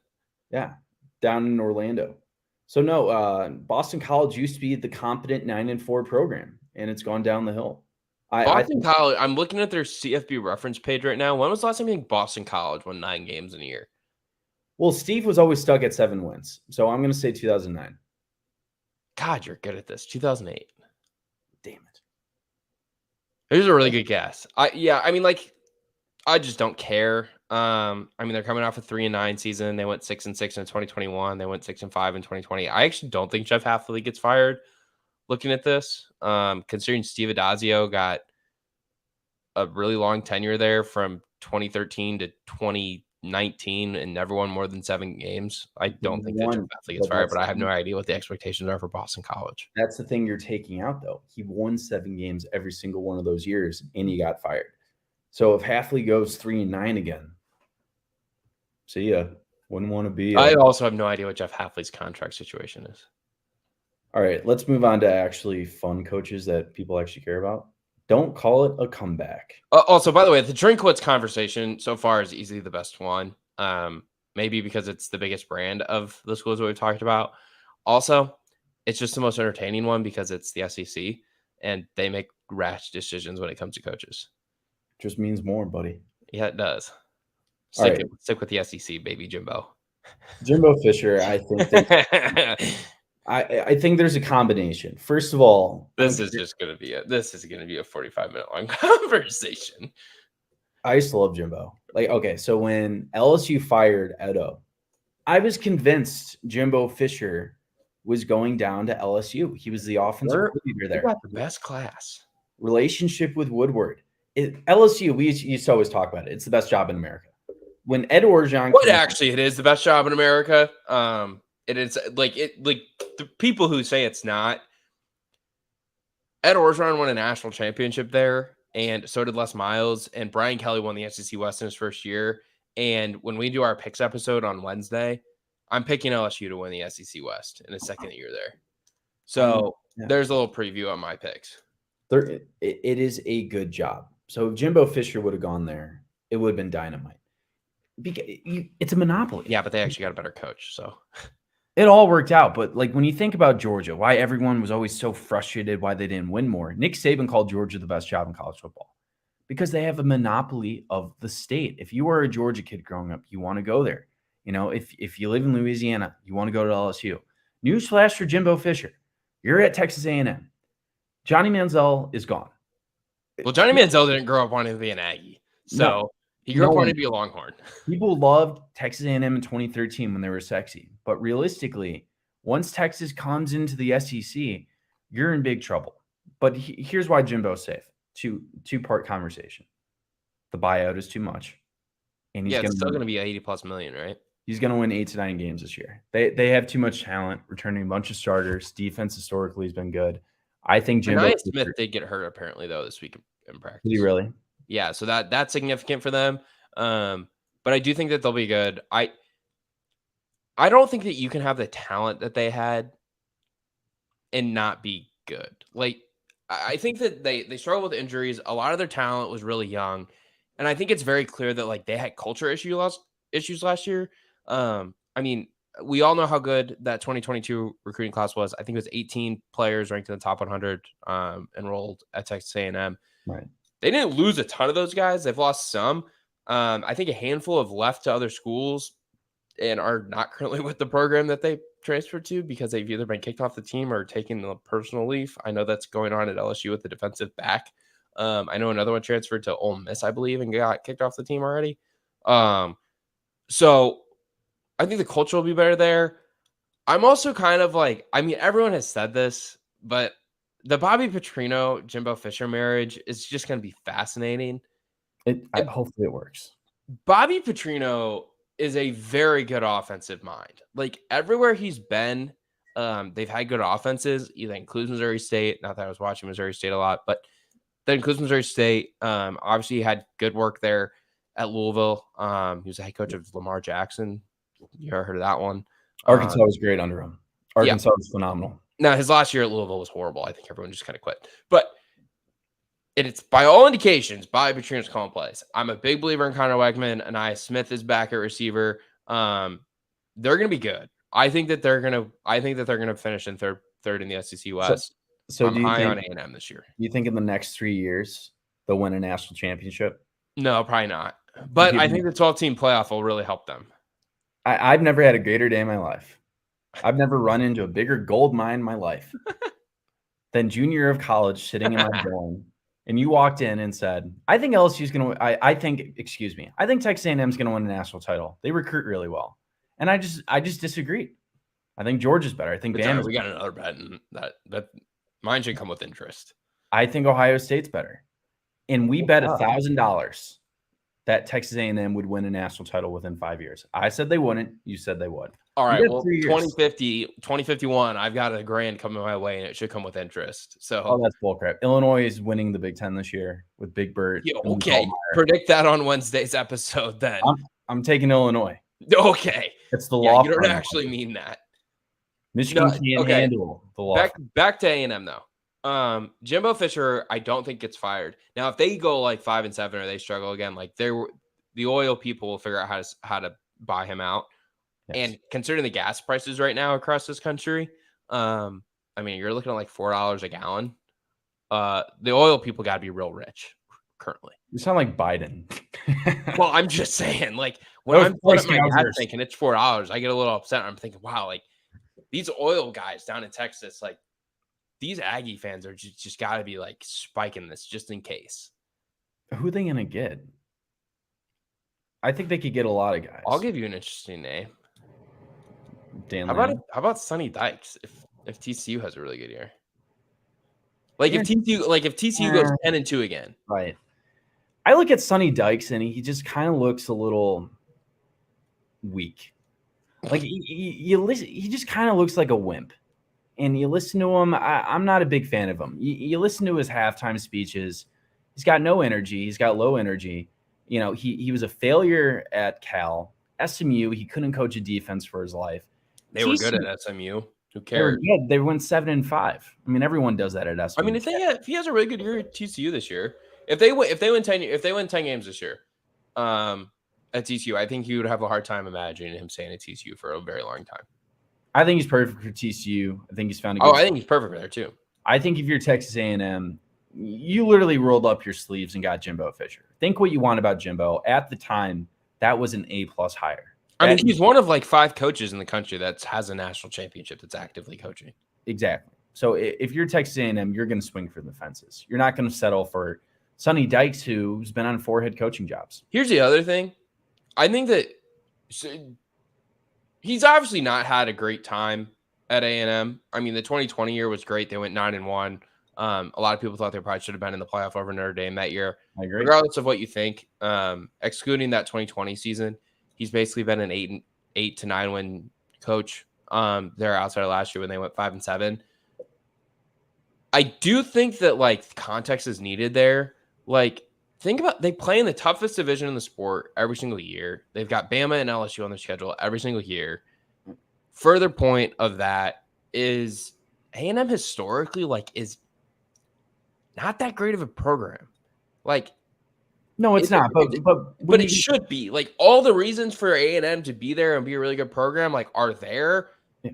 Yeah. Down in Orlando. So no, Boston College used to be the competent 9-4 program, and it's gone down the hill. Boston College, I'm looking at their CFB reference page right now. When was the last time you think Boston College won 9 games in a year? Well, Steve was always stuck at 7 wins. So I'm going to say 2009. God, you're good at this. 2008. Damn it. Here's a really good guess. I just don't care. They're coming off a 3-9 season. They went 6-6 in 2021. They went 6-5 in 2020. I actually don't think Jeff Hafley gets fired. Looking at this, considering Steve Adazio got a really long tenure there from 2013 to 2019 and never won more than 7 games. I don't think that Jeff Hafley gets fired, but I have no idea what the expectations are for Boston College. That's the thing you're taking out, though. He won 7 games every single one of those years, and he got fired. So if Hafley goes 3-9 again, see ya. Wouldn't want to be. I also have no idea what Jeff Hafley's contract situation is. All right, let's move on to actually fun coaches that people actually care about. Don't call it a comeback. Also, by the way, the Drinkwitz conversation so far is easily the best one. Maybe because it's the biggest brand of the schools that we've talked about. Also, it's just the most entertaining one because it's the SEC and they make rash decisions when it comes to coaches. Just means more, buddy. Yeah, it does. All right. Stick with the SEC, baby Jimbo. Jimbo Fisher, I think I think there's a combination. First of all, this is gonna be a 45-minute long conversation. I used to love Jimbo. Like, okay, so when LSU fired Edo, I was convinced Jimbo Fisher was going down to LSU. He was the offensive leader there. He got the best class. Relationship with Woodward. LSU, we used to always talk about it. It's the best job in America. When Ed Orgeron, it is the best job in America. It is like the people who say it's not. Ed Orgeron won a national championship there, and so did Les Miles. And Brian Kelly won the SEC West in his first year. And when we do our picks episode on Wednesday, I'm picking LSU to win the SEC West in his second year there. So there's a little preview on my picks. It is a good job. So if Jimbo Fisher would have gone there, it would have been dynamite. It's a monopoly. Yeah, but they actually got a better coach, so it all worked out. But like when you think about Georgia, why everyone was always so frustrated why they didn't win more. Nick Saban called Georgia the best job in college football because they have a monopoly of the state. If you are a Georgia kid growing up, you want to go there. You know, if you live in Louisiana, you want to go to LSU. Newsflash for Jimbo Fisher. You're at Texas A&M. Johnny Manziel is gone. Well, Johnny Manziel didn't grow up wanting to be an Aggie. So he grew up wanting to be a Longhorn. People loved Texas A&M in 2013 when they were sexy. But realistically, once Texas comes into the SEC, you're in big trouble. But here's why Jimbo's safe. Two-part conversation. The buyout is too much. And it's still going to be $80+ million, right? He's going to win 8 to 9 games this year. They have too much talent, returning a bunch of starters. Defense historically has been good. I think Jimbo Smith did get hurt apparently though this week in practice. Did he really? Yeah, so that's significant for them. But I do think that they'll be good. I don't think that you can have the talent that they had and not be good. Like I think that they struggle with injuries. A lot of their talent was really young. And I think it's very clear that like they had culture issues last year. I mean, we all know how good that 2022 recruiting class was. I think it was 18 players ranked in the top 100 enrolled at Texas A&M. Right. They didn't lose a ton of those guys. They've lost some. I think a handful have left to other schools and are not currently with the program that they transferred to because they've either been kicked off the team or taken a personal leave. I know that's going on at LSU with the defensive back. I know another one transferred to Ole Miss, I believe, and got kicked off the team already. So I think the culture will be better there. I'm also kind of like, I mean, everyone has said this, but the Bobby Petrino, Jimbo Fisher marriage is just going to be fascinating. Hopefully it works. Bobby Petrino is a very good offensive mind. Like everywhere he's been, they've had good offenses. That includes Missouri State. Not that I was watching Missouri State a lot, but that includes Missouri State. Obviously, he had good work there at Louisville. He was the head coach of Lamar Jackson. You ever heard of that one? Arkansas was great under him. Arkansas was phenomenal. Now, his last year at Louisville was horrible. I think everyone just kind of quit. But it's by all indications, Bobby Petrino's calling plays. I'm a big believer in Connor Wegman. Anaya Smith is back at receiver. They're going to be good. I think that they're going to finish in third in the SEC West. So I'm high on A&M this year. Do you think in the next 3 years they'll win a national championship? No, probably not. But I think the 12-team playoff will really help them. I've never had a greater day in my life. I've never run into a bigger gold mine in my life than junior year of college sitting in my dorm. And you walked in and said, I think LSU's going to – I think Texas A&M is going to win a national title. They recruit really well. And I just disagreed. I think Georgia's better. I think Bama's we got another bet, and that mine should come with interest. I think Ohio State's better. And we bet $1,000 that Texas A&M would win a national title within 5 years. I said they wouldn't. You said they would. All right, well, 2051, I've got $1 grand coming my way, and it should come with interest. So, that's bullcrap. Illinois is winning the Big Ten this year with Big Bird. Okay, predict that on Wednesday's episode then. I'm taking Illinois. Okay. It's the law. You don't actually mean that. Michigan can't handle the law. Back to A&M, though. Jimbo Fisher, I don't think gets fired. Now, if they go like 5-7 or they struggle again, like the oil people will figure out how to buy him out. Yes. And considering the gas prices right now across this country, I mean, you're looking at like $4 a gallon. The oil people got to be real rich currently. You sound like Biden. Well, I'm just saying, like when I'm putting my gas tank and it's $4, I get a little upset. I'm thinking, wow, like these oil guys down in Texas, like these Aggie fans are just got to be like spiking this just in case. Who are they gonna get? I think they could get a lot of guys. I'll give you an interesting name. Dan How about Sonny Dykes if TCU has a really good year? Like if TCU goes 10-2 again. Right. I look at Sonny Dykes and he just kind of looks a little weak. Like you listen, he just kind of looks like a wimp. And you listen to him, I'm not a big fan of him. You listen to his halftime speeches. He's got no energy. He's got low energy. You know, he was a failure at Cal. SMU, he couldn't coach a defense for his life. They were good at SMU. Who cares? They went 7-5. I mean, everyone does that at SMU. I mean, if he has a really good year at TCU this year, if they win 10 games this year, at TCU, I think he would have a hard time imagining him staying at TCU for a very long time. I think he's perfect for TCU. I think he's found a good. I think he's perfect there too. I think if you're Texas A&M, you literally rolled up your sleeves and got Jimbo Fisher. Think what you want about Jimbo. At the time, that was an A+ hire. I mean, he's one of like 5 coaches in the country that has a national championship that's actively coaching. Exactly. So if you're Texas A&M, you're going to swing for the fences. You're not going to settle for Sonny Dykes, who's been on 4 head coaching jobs. Here's the other thing. I think that he's obviously not had a great time at A&M. I mean, the 2020 year was great. They went 9-1. A lot of people thought they probably should have been in the playoff over Notre Dame that year. I agree. Regardless of what you think, excluding that 2020 season, he's basically been an 8 to 9 win coach. They're outside of last year when they went 5-7. I do think that like context is needed there. Like, think about they play in the toughest division in the sport every single year. They've got Bama and LSU on their schedule every single year. Further point of that is A&M historically like is not that great of a program. Like, no, it's not. But it should be. Like all the reasons for A&M to be there and be a really good program like are there. Yeah.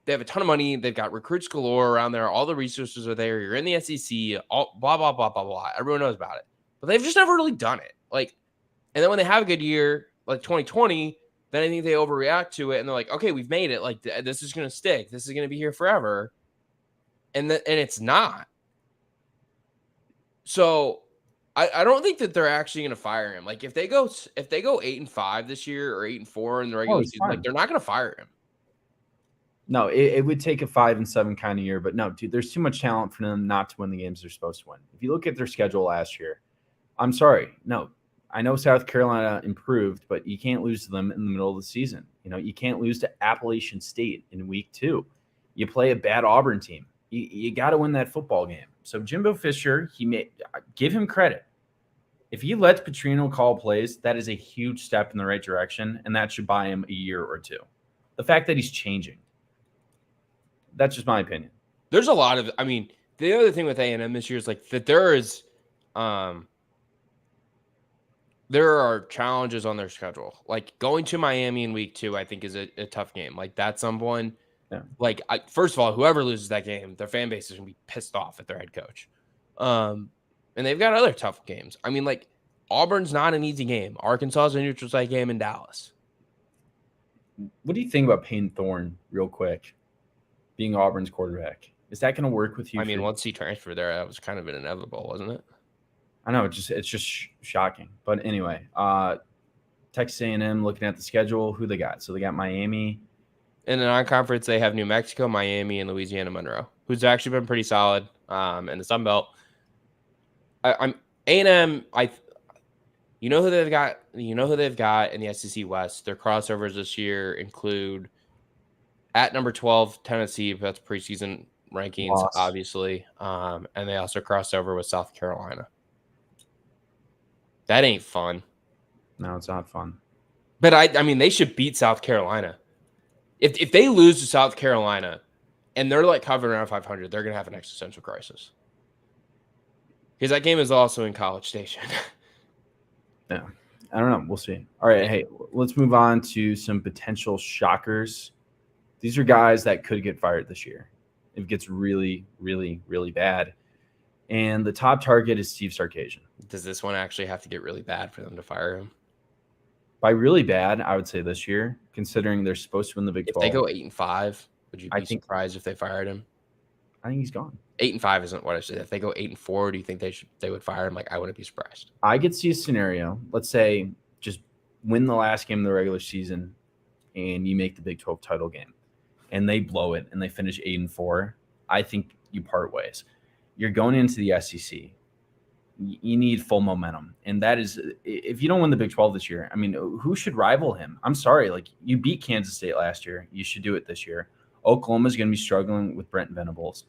They have a ton of money. They've got recruits galore around there. All the resources are there. You're in the SEC. All blah blah blah blah blah. Everyone knows about it. But they've just never really done it. Like, and then when they have a good year, like 2020, then I think they overreact to it and they're like, okay, we've made it. Like this is gonna stick. This is gonna be here forever. And it's not. So I don't think that they're actually going to fire him. Like if they go 8-5 this year or 8-4 in the regular season, like they're not going to fire him. No, it would take a 5-7 kind of year, but no, dude, there's too much talent for them not to win the games they're supposed to win. If you look at their schedule last year, I'm sorry, no, I know South Carolina improved, but you can't lose to them in the middle of the season. You know, you can't lose to Appalachian State in week 2. You play a bad Auburn team. You got to win that football game. So Jimbo Fisher, give him credit. If he lets Petrino call plays, that is a huge step in the right direction, and that should buy him a year or 2. The fact that he's changing, that's just my opinion. There's a lot of, I mean, the other thing with A&M this year is like that there are challenges on their schedule. Like going to Miami in week 2, I think is a tough game. Like that's someone. Yeah. Like, first of all, whoever loses that game, their fan base is going to be pissed off at their head coach. And they've got other tough games. I mean, like, Auburn's not an easy game. Arkansas is a neutral site game in Dallas. What do you think about Payne Thorne, real quick, being Auburn's quarterback? Is that going to work with you? I mean, once he transferred there, that was kind of inevitable, wasn't it? I know. It's just shocking. But anyway, Texas A&M looking at the schedule, who they got? So they got Miami. In the non-conference, they have New Mexico, Miami, and Louisiana Monroe, who's actually been pretty solid in the Sun Belt. I'm A&M. You know who they've got. You know who they've got in the SEC West. Their crossovers this year include at number 12 Tennessee. That's preseason rankings, obviously, and they also crossed over with South Carolina. That ain't fun. No, it's not fun. But I mean, they should beat South Carolina. If they lose to South Carolina, and they're like hovering around 500, they're going to have an existential crisis. Because that game is also in College Station. Yeah. I don't know. We'll see. All right. Hey, let's move on to some potential shockers. These are guys that could get fired this year if it gets really, really, really bad. And the top target is Steve Sarkisian. Does this one actually have to get really bad for them to fire him? By really bad, I would say this year, considering they're supposed to win the Big 12. If they go 8-5, would you be surprised if they fired him? I think he's gone. 8-5 isn't what I said. If they go 8-4, do you think they would fire him? Like, I wouldn't be surprised. I could see a scenario. Let's say just win the last game of the regular season, and you make the Big 12 title game, and they blow it and they finish 8-4. I think you part ways. You're going into the SEC. You need full momentum, and that is if you don't win the Big 12 this year. I mean, who should rival him? I'm sorry, like you beat Kansas State last year. You should do it this year. Oklahoma's going to be struggling with Brent Venables.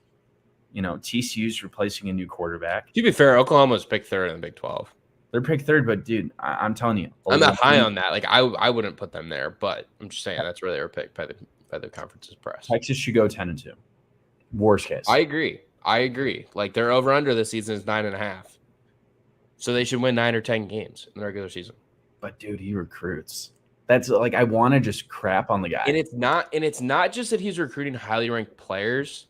You know, TCU's replacing a new quarterback. To be fair, Oklahoma's picked third in the Big 12. They're picked third, but dude, I'm telling you, I'm not high on that. Like I wouldn't put them there, but I'm just saying that's where they were picked by the conference's press. Texas should go 10-2. Worst case. I agree. Like their over under this season is 9.5. So they should win 9 or 10 games in the regular season. But dude, he recruits. That's like I want to just crap on the guy. And it's not just that he's recruiting highly ranked players.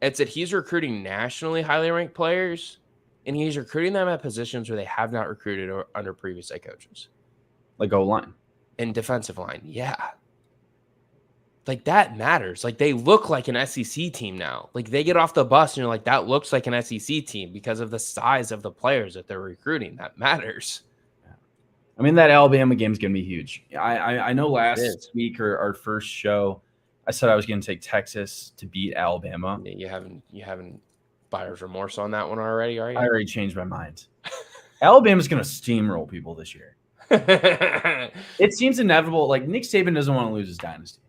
It's that he's recruiting nationally highly ranked players, and he's recruiting them at positions where they have not recruited under previous head coaches. Like O-line. And defensive line, yeah. Like, that matters. Like, they look like an SEC team now. Like, they get off the bus, and you're like, that looks like an SEC team because of the size of the players that they're recruiting. That matters. I mean, that Alabama game is going to be huge. I know last week or our first show, I said I was going to take Texas to beat Alabama. You haven't buyer's remorse on that one already, are you? I already changed my mind. Alabama's going to steamroll people this year. It seems inevitable. Like, Nick Saban doesn't want to lose his dynasty.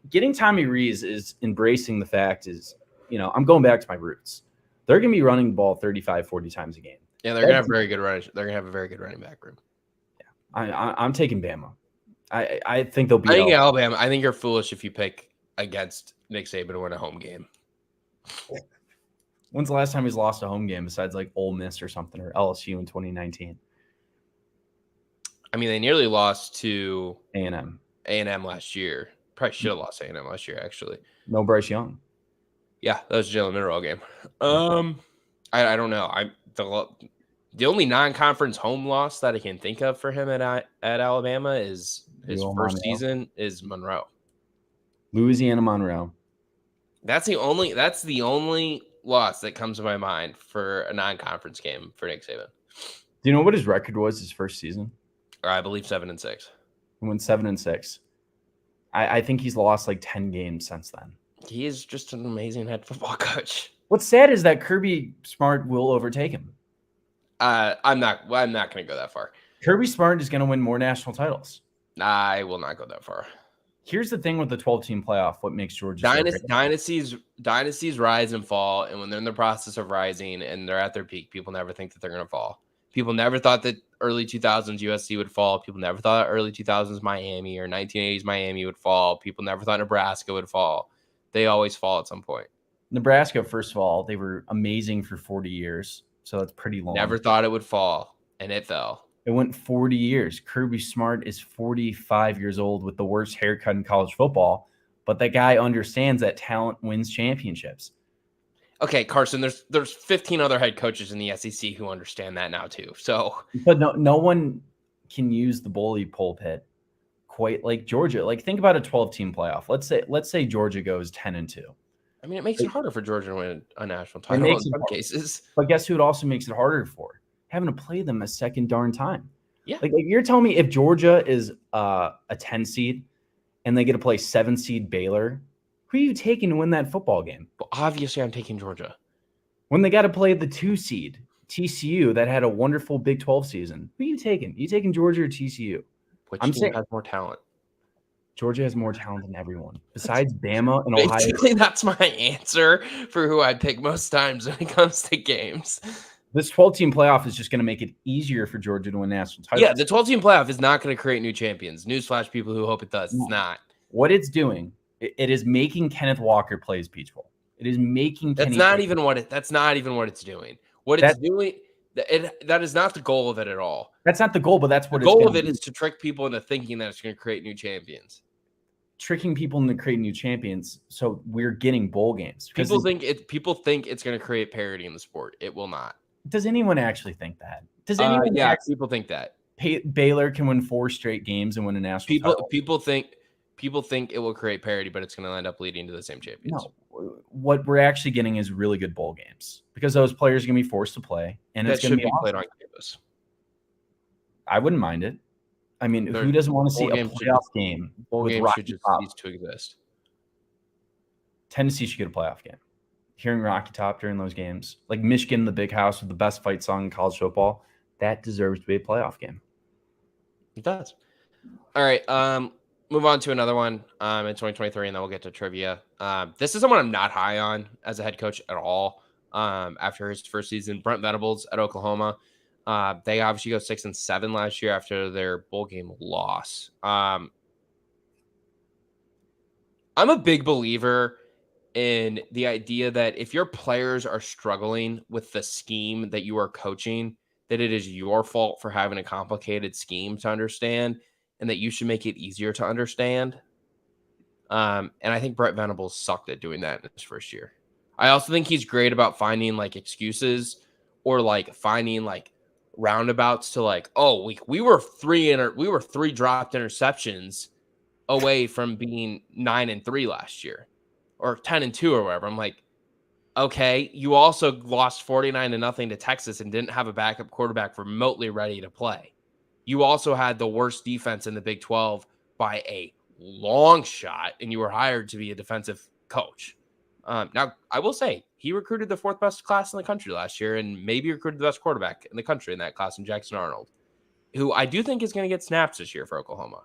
Getting Tommy Rees is embracing the fact is, you know, I'm going back to my roots. They're going to be running the ball 35, 40 times a game. Yeah, they're going to have very good running. They're going to have a very good running back room. Yeah, I'm taking Bama. I think they'll be. I think Alabama. I think you're foolish if you pick against Nick Saban to win a home game. When's the last time he's lost a home game besides like Ole Miss or something or LSU in 2019? I mean, they nearly lost to A&M. A&M last year. Probably should have lost A&M last year, actually. No Bryce Young. Yeah, that was a Jalen Milroe game. I don't know. The only non-conference home loss that I can think of for him at Alabama is his first season is Monroe. Louisiana Monroe. That's the only loss that comes to my mind for a non-conference game for Nick Saban. Do you know what his record was his first season? I believe 7-6. He went 7-6. I think he's lost like 10 games since then. He is just an amazing head football coach. What's sad is that Kirby Smart will overtake him. I'm not going to go that far. Kirby Smart is going to win more national titles. I will not go that far. Here's the thing with the 12-team playoff. What makes Georgia dynasties rise and fall, and when they're in the process of rising and they're at their peak, people never think that they're going to fall. People never thought that early 2000s USC would fall. People never thought early 2000s Miami or 1980s Miami would fall. People never thought Nebraska would fall. They always fall at some point. Nebraska, first of all, they were amazing for 40 years, so that's pretty long. Never thought it would fall, and it fell. It went 40 years. Kirby Smart is 45 years old with the worst haircut in college football, but that guy understands that talent wins championships. Okay, Carson, there's 15 other head coaches in the SEC who understand that now too. So, but no one can use the bully pulpit quite like Georgia. Like, think about a 12-team playoff. Let's say Georgia goes 10-2. I mean, it makes it harder for Georgia to win a national title in some cases. But guess who it also makes it harder for? Having to play them a second darn time. Yeah. Like you're telling me if Georgia is a 10 seed and they get to play 7 seed Baylor, who are you taking to win that football game? Well, obviously, I'm taking Georgia. When they got to play the 2 seed, TCU, that had a wonderful Big 12 season, who are you taking? You taking Georgia or TCU? Which team has more talent? Georgia has more talent than everyone. Besides Bama and Ohio. Basically, that's my answer for who I pick most times when it comes to games. This 12-team playoff is just going to make it easier for Georgia to win national titles. Yeah, the 12-team playoff is not going to create new champions. Newsflash, people who hope it does. It's not. What it's doing It is making Kenneth Walker play his Peach Bowl. It is making That's not even what it's doing. What it's doing, that is not the goal of it at all. That's not the goal, but that's what the it's goal of gonna it do. is to trick people into thinking that it's going to create new champions. Tricking people into creating new champions, so we're getting bowl games. People think it's going to create parity in the sport. It will not. Does anyone actually think that? Does anyone? Yeah, people think that. Baylor can win 4 straight games and win a national title. People think it will create parity, but it's going to end up leading to the same champions. No, what we're actually getting is really good bowl games because those players are going to be forced to play, and that it's going to be awesome. played on campus. I wouldn't mind it. I mean, who doesn't want to see a playoff game? Bowl with games should just cease to exist. Tennessee should get a playoff game. Hearing Rocky Top during those games, like Michigan, the Big House with the best fight song in college football, that deserves to be a playoff game. It does. All right. Move on to another one in 2023, and then we'll get to trivia. This is someone I'm not high on as a head coach at all. After his first season, Brent Venables at Oklahoma. They obviously go 6-7 last year after their bowl game loss. I'm a big believer in the idea that if your players are struggling with the scheme that you are coaching, that it is your fault for having a complicated scheme to understand, and that you should make it easier to understand. And I think Brent Venables sucked at doing that in his first year. I also think he's great about finding like excuses or like finding like roundabouts to like, oh, we were 3 dropped interceptions away from being 9-3 last year or 10-2 or whatever. I'm like, okay, you also lost 49-0 to Texas and didn't have a backup quarterback remotely ready to play. You also had the worst defense in the Big 12 by a long shot, and you were hired to be a defensive coach. Now, I will say, he recruited the 4th best class in the country last year and maybe recruited the best quarterback in the country in that class in Jackson Arnold, who I do think is going to get snaps this year for Oklahoma.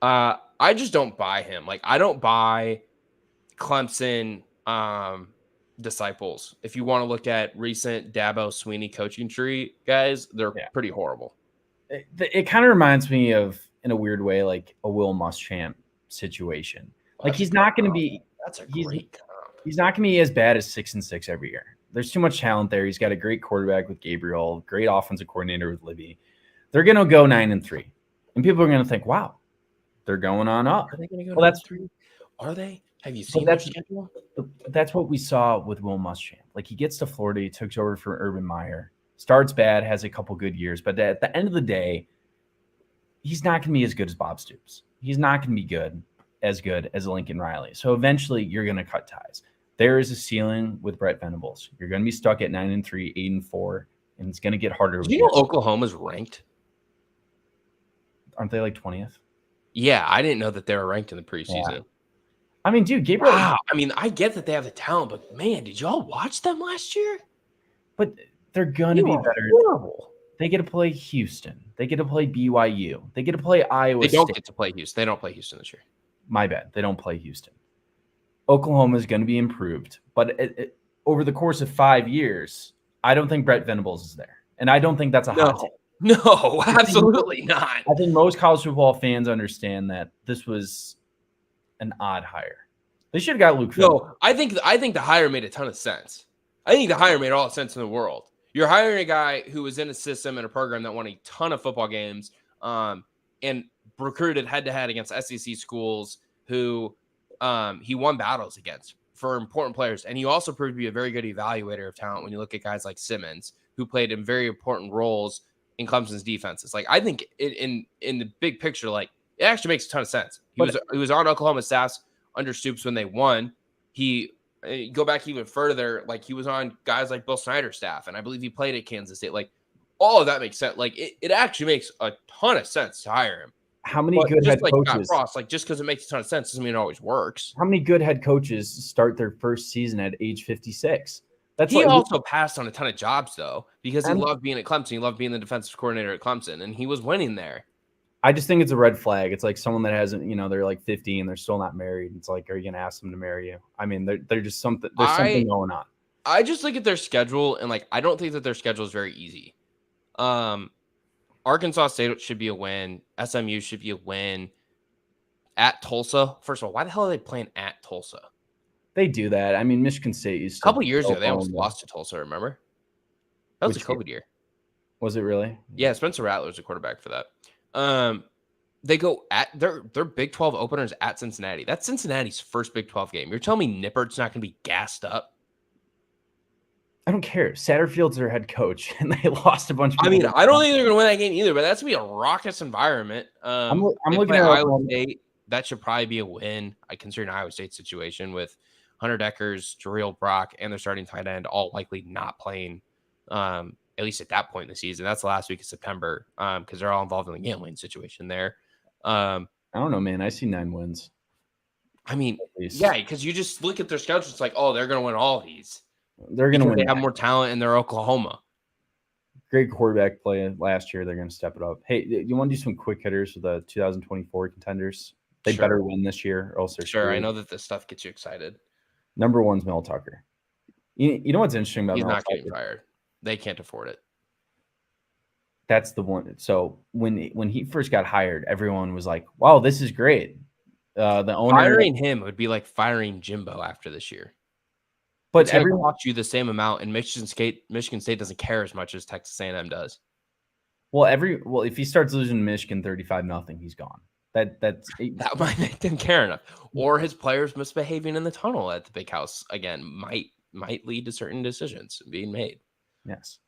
I just don't buy him. Like, I don't buy Clemson disciples. If you want to look at recent Dabo Sweeney coaching tree guys, they're pretty horrible. It kind of reminds me of, in a weird way, like a Will Muschamp situation. Like he's not going to be. That's a great comp. He's not going to be as bad as 6-6 every year. There's too much talent there. He's got a great quarterback with Gabriel, great offensive coordinator with Libby. They're going to go 9-3, and people are going to think, "Wow, they're going on up." Are they going to go 9-3? Are they? Have you seen their schedule? That's what we saw with Will Muschamp. Like he gets to Florida, he took over for Urban Meyer. Starts bad, has a couple good years, but at the end of the day, he's not going to be as good as Bob Stoops. He's not going to be as good as Lincoln Riley. So eventually, you're going to cut ties. There is a ceiling with Brent Venables. You're going to be stuck at 9-3, 8-4, and it's going to get harder. Do you know Oklahoma's ranked? Aren't they like 20th? Yeah, I didn't know that they were ranked in the preseason. Yeah. I mean, dude, Gabriel. Wow. I mean, I get that they have the talent, but man, did y'all watch them last year? But they're going to be better. Horrible. They get to play Houston. They get to play BYU. They get to play Iowa State. They don't get to play Houston. They don't play Houston this year. My bad. They don't play Houston. Oklahoma is going to be improved. But over the course of 5 years, I don't think Brent Venables is there. And I don't think that's a hot take. No, absolutely not. I think most college football fans understand that this was an odd hire. They should have got Luke Fickell. No, I think the hire made a ton of sense. I think the hire made all the sense in the world. You're hiring a guy who was in a system and a program that won a ton of football games and recruited head-to-head against SEC schools who he won battles against for important players. And he also proved to be a very good evaluator of talent when you look at guys like Simmons, who played in very important roles in Clemson's defenses. Like, I think in the big picture, like, it actually makes a ton of sense. He was on Oklahoma staffs under Stoops when they won. He go back even further, like he was on guys like Bill Snyder's staff, and I believe he played at Kansas State. Like, all of that makes sense. Like, it actually makes a ton of sense to hire him. How many good head coaches? Frost, like, just because it makes a ton of sense doesn't mean it always works. How many good head coaches start their first season at age 56? He also passed on a ton of jobs, though, because he loved being at Clemson. He loved being the defensive coordinator at Clemson, and he was winning there. I just think it's a red flag. It's like someone that hasn't, they're like 50 and they're still not married. It's like, are you going to ask them to marry you? I mean, they're just something. There's something going on. I just look at their schedule, and like, I don't think that their schedule is very easy. Arkansas State should be a win. SMU should be a win. at Tulsa. First of all, why the hell are they playing at Tulsa? They do that. I mean, Michigan State used A to couple years ago, they almost them. lost to Tulsa. Remember? That was a Which year? COVID year. Was it really? Yeah, Spencer Rattler's the quarterback for that. They go at their Big 12 openers at Cincinnati. That's Cincinnati's first Big 12 game. You're telling me Nippert's not going to be gassed up? I don't care. Satterfield's their head coach, and they lost a bunch of I people. mean, I don't think they're going to win that game either, but that's going to be a raucous environment. I'm They looking play at Iowa State. That should probably be a win. I consider an Iowa State situation with Hunter Deckers, Jareel Brock, and their starting tight end all likely not playing, at least at that point in the season. That's the last week of September because they're all involved in the gambling situation there. I don't know, man. I see 9 wins. I mean, yeah, because you just look at their schedule. It's like, oh, they're going to win all these. They're going to win. They have more talent in their Oklahoma. Great quarterback play last year. They're going to step it up. Hey, you want to do some quick hitters with the 2024 contenders? They better win this year, or else they're sure. I know that this stuff gets you excited. Number 1's Mel Tucker. You know what's interesting about He's Mel not Tucker? getting fired. They can't afford it. That's the one. So when he first got hired, everyone was like, "Wow, this is great." The owner Firing him would be like firing Jimbo after this year. But everyone cost you the same amount, and Michigan State doesn't care as much as Texas A&M does. Well, if he starts losing Michigan 35-0, he's gone. That might make them care enough, or his players misbehaving in the tunnel at the big house again might lead to certain decisions being made. Yes.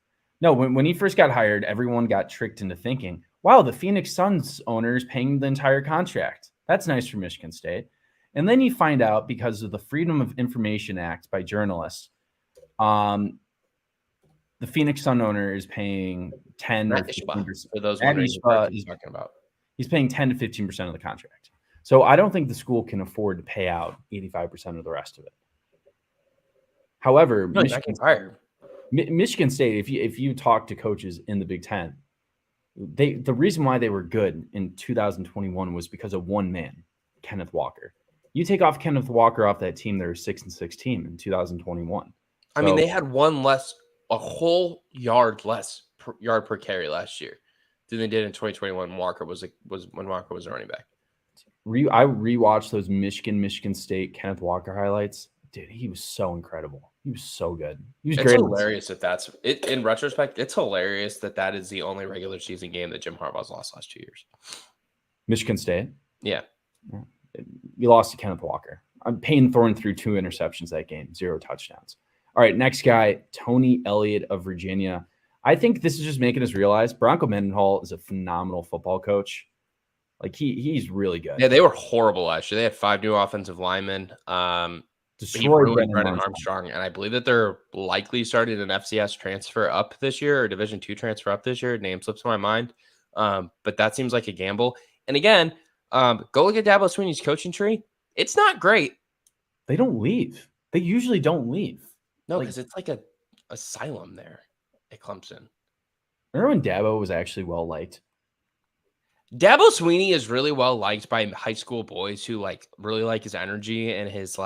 No, when he first got hired, everyone got tricked into thinking, "Wow, the Phoenix Suns owner is paying the entire contract. That's nice for Michigan State." And then you find out because of the Freedom of Information Act by journalists, the Phoenix Sun owner is paying 10 or 15%. For those wondering what he's talking about. He's paying 10 to 15% of the contract. So I don't think the school can afford to pay out 85% of the rest of it. However, Michigan State, if you talk to coaches in the Big Ten, the reason why they were good in 2021 was because of one man, Kenneth Walker. You take off Kenneth Walker off that team, they're a 6-6 team in 2021. I mean, they had a whole yard less yard per carry last year than they did in 2021. Walker was when Walker was a running back. I rewatched those Michigan State Kenneth Walker highlights. Dude, he was so incredible. He was so good. He was great. It's hilarious that that's it. In retrospect, it's hilarious that is the only regular season game that Jim Harbaugh's lost last 2 years. Michigan State? Yeah. You lost to Kenneth Walker. Payne Thorne threw 2 interceptions that game, 0 touchdowns. All right, next guy, Tony Elliott of Virginia. I think this is just making us realize Bronco Mendenhall is a phenomenal football coach. Like he's really good. Yeah, they were horrible last year. They had 5 new offensive linemen. He ruined Brennan Armstrong, and I believe that they're likely starting an FCS transfer up this year or Division II transfer up this year. Name slips my mind, but that seems like a gamble. And again, go look at Dabo Swinney's coaching tree. It's not great. They don't leave. They usually don't leave. No, because it's like a asylum there at Clemson. Remember when Dabo was actually well liked? Dabo Swinney is really well liked by high school boys who really like his energy and his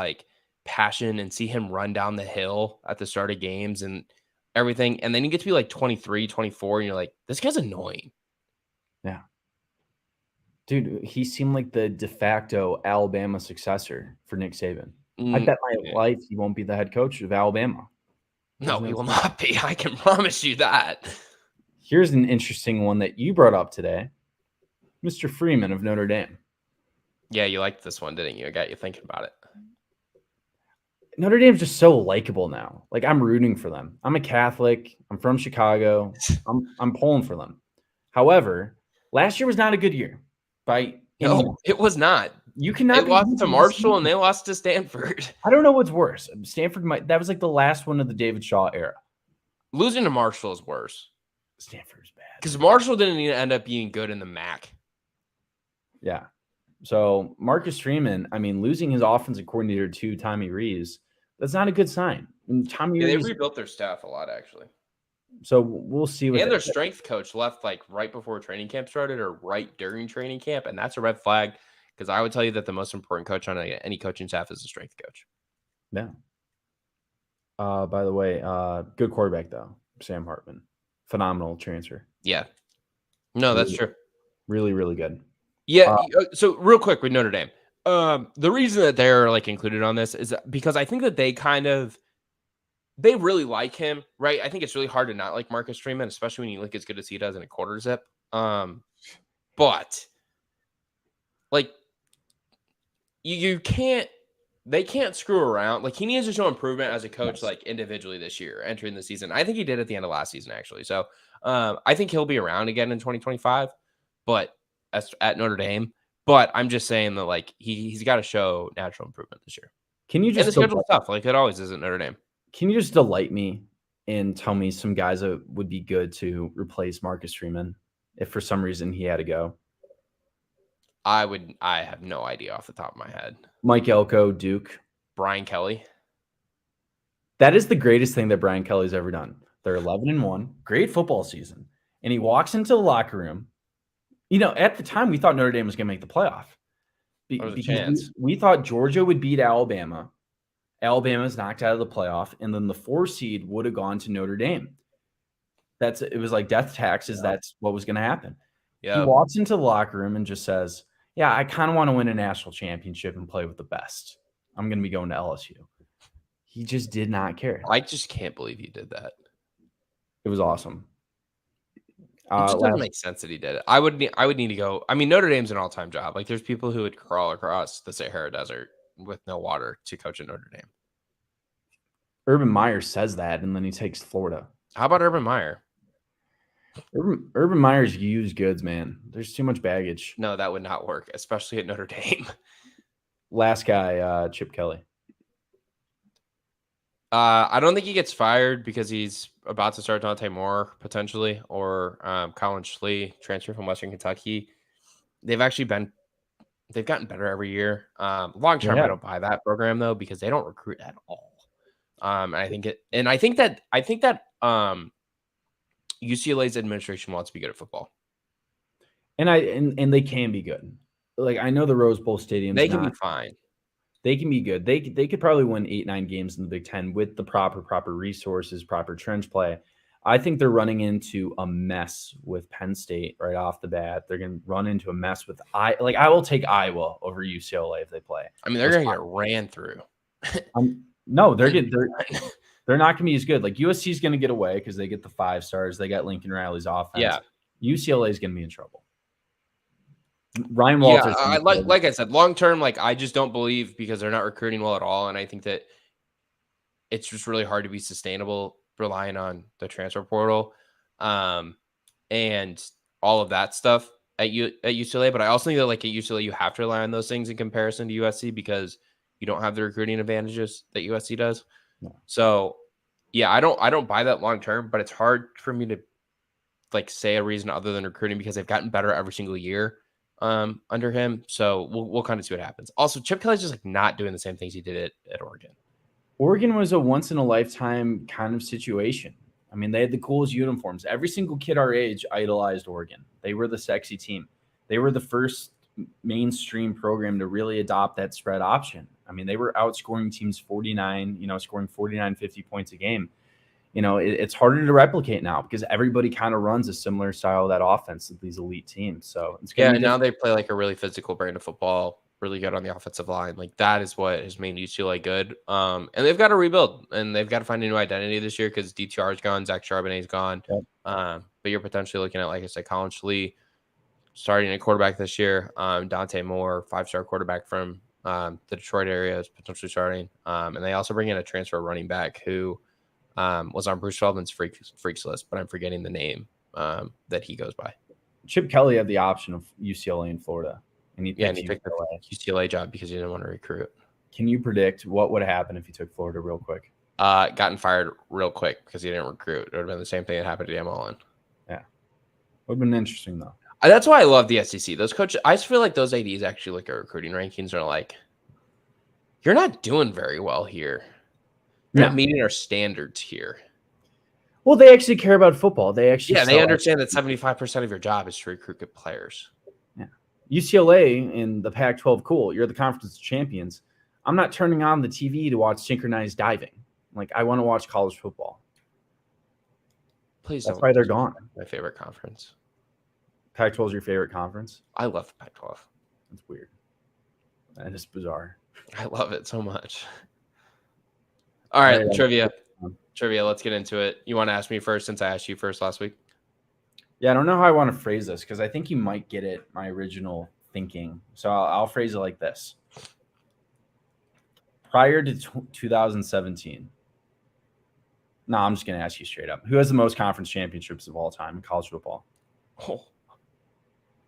passion, and see him run down the hill at the start of games and everything. And then you get to be 23, 24, and you're like, this guy's annoying. Yeah. Dude, he seemed like the de facto Alabama successor for Nick Saban. I bet my life he won't be the head coach of Alabama. No, he will not be. I can promise you that. Here's an interesting one that you brought up today. Mr. Freeman of Notre Dame. Yeah, you liked this one, didn't you? I got you thinking about it. Notre Dame's just so likable now. I'm rooting for them. I'm a Catholic. I'm from Chicago. I'm pulling for them. However, last year was not a good year. No, it was not. You cannot. They lost to Marshall and they lost to Stanford. I don't know what's worse. Stanford that was the last one of the David Shaw era. Losing to Marshall is worse. Stanford's bad. Because Marshall didn't even end up being good in the MAC. Yeah. So Marcus Freeman, losing his offensive coordinator to Tommy Rees, that's not a good sign. They rebuilt their staff a lot, actually. So we'll see. And their strength coach left right before training camp started or right during training camp. And that's a red flag because I would tell you that the most important coach on any coaching staff is the strength coach. Yeah. By the way, good quarterback, though. Sam Hartman. Phenomenal transfer. Yeah. No, that's true. Really, really good. Yeah. So real quick with Notre Dame, the reason that they're like included on this is because I think that they really like him, right? I think it's really hard to not like Marcus Freeman, especially when you look as good as he does in a quarter zip. But like you can't they can't screw around. Like he needs to show improvement as a coach, like individually this year, entering the season. I think he did at the end of last season, actually. So I think he'll be around again in 2025, but at Notre Dame. But I'm just saying that like he's got to show natural improvement this year. Can you And the just schedule's tough, like it always is at Notre Dame. Can you just delight me and tell me some guys that would be good to replace Marcus Freeman if for some reason he had to go? I have no idea off the top of my head. Mike Elko, Duke. Brian Kelly. That is the greatest thing that Brian Kelly's ever done. They're 11-1, great football season. And he walks into the locker room. You know, at the time, we thought Notre Dame was going to make the playoff. Because we thought Georgia would beat Alabama. Alabama's knocked out of the playoff. And then the 4 seed would have gone to Notre Dame. It was like death taxes. Yep. That's what was going to happen. Yep. He walks into the locker room and just says, yeah, I kind of want to win a national championship and play with the best. I'm going to be going to LSU. He just did not care. I just can't believe he did that. It was awesome. It just doesn't make sense that he did it. I would need to go. I mean, Notre Dame's an all-time job. Like, there's people who would crawl across the Sahara Desert with no water to coach at Notre Dame. Urban Meyer says that, and then he takes Florida. How about Urban Meyer? Urban Meyer's used goods, man. There's too much baggage. No, that would not work, especially at Notre Dame. Last guy, Chip Kelly. I don't think he gets fired because he's about to start Dante Moore potentially, or Colin Schlee, transfer from Western Kentucky. They've gotten better every year. Long term, I don't buy that program though because they don't recruit at all. I think that UCLA's administration wants to be good at football, and they can be good. Like I know the Rose Bowl stadium, they can be fine. They can be good. They could probably win 8-9 games in the Big Ten with the proper resources, proper trench play. I think they're running into a mess with Penn State right off the bat. They're going to run into a mess with I will take Iowa over UCLA if they play. I mean, they're going to get ran through. No, they're not going to be as good. Like USC is going to get away because they get the 5 stars. They got Lincoln Riley's offense. Yeah, UCLA is going to be in trouble. Ryan Walters. Yeah, like I said, long term, like I just don't believe because they're not recruiting well at all, and I think that it's just really hard to be sustainable relying on the transfer portal, and all of that stuff at UCLA. But I also think that like at UCLA, you have to rely on those things in comparison to USC because you don't have the recruiting advantages that USC does. No. So, yeah, I don't buy that long term, but it's hard for me to like say a reason other than recruiting because they've gotten better every single year under him. So we'll kind of see what happens. Also, Chip Kelly's just like not doing the same things he did at Oregon. Oregon was a once in a lifetime kind of situation. I mean, they had the coolest uniforms. Every single kid our age idolized Oregon. They were the sexy team. They were the first mainstream program to really adopt that spread option. I mean, they were outscoring teams 49, scoring 49, 50 points a game. It's harder to replicate now because everybody kind of runs a similar style of that offense with these elite teams. So it's and now they play like a really physical brand of football, really good on the offensive line. Like that is what has made UCLA good. And they've got to rebuild and they've got to find a new identity this year because DTR is gone, Zach Charbonnet is gone. Yep. But you're potentially looking at, like I said, Colin Schlee starting at quarterback this year. Dante Moore, 5-star quarterback from the Detroit area, is potentially starting. And they also bring in a transfer running back who was on Bruce Feldman's freaks list, but I'm forgetting the name that he goes by. Chip Kelly had the option of UCLA and Florida. And he picked the UCLA job because he didn't want to recruit. Can you predict what would happen if he took Florida real quick? Gotten fired real quick because he didn't recruit. It would have been the same thing that happened to Dan Mullen. Yeah. Would have been interesting, though. That's why I love the SEC. Those coaches, I just feel like those ADs actually look at recruiting rankings and are like, you're not doing very well here. You're not meeting our standards here. Well, they actually care about football. They understand that 75% of your job is to recruit good players. Yeah. UCLA in the Pac-12, cool. You're the conference champions. I'm not turning on the TV to watch synchronized diving. Like, I want to watch college football. Please That's why they're gone. My favorite conference. Pac-12 is your favorite conference? I love the Pac-12. That's weird. That is bizarre. I love it so much. All right, trivia. Let's get into it. You want to ask me first since I asked you first last week? Yeah, I don't know how I want to phrase this because I think you might get it, my original thinking. So I'll phrase it like this. Prior to 2017, no, I'm just going to ask you straight up. Who has the most conference championships of all time in college football?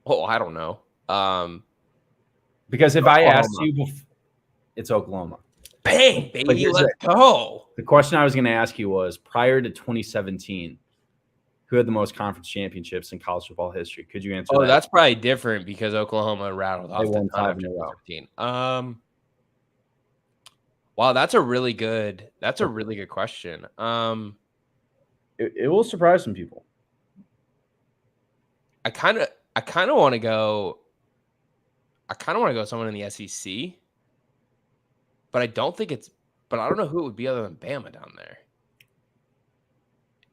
Oh, I don't know. Because if Oklahoma. I asked you, it's Oklahoma. Bang, baby, let's go. The question I was going to ask you was, prior to 2017, who had the most conference championships in college football history? Could you answer that? Oh, that's probably different because Oklahoma rattled off won the ton after 2013. Wow, that's a really good question. It will surprise some people. I kind of want to go someone in the SEC, but I don't know who it would be other than Bama down there.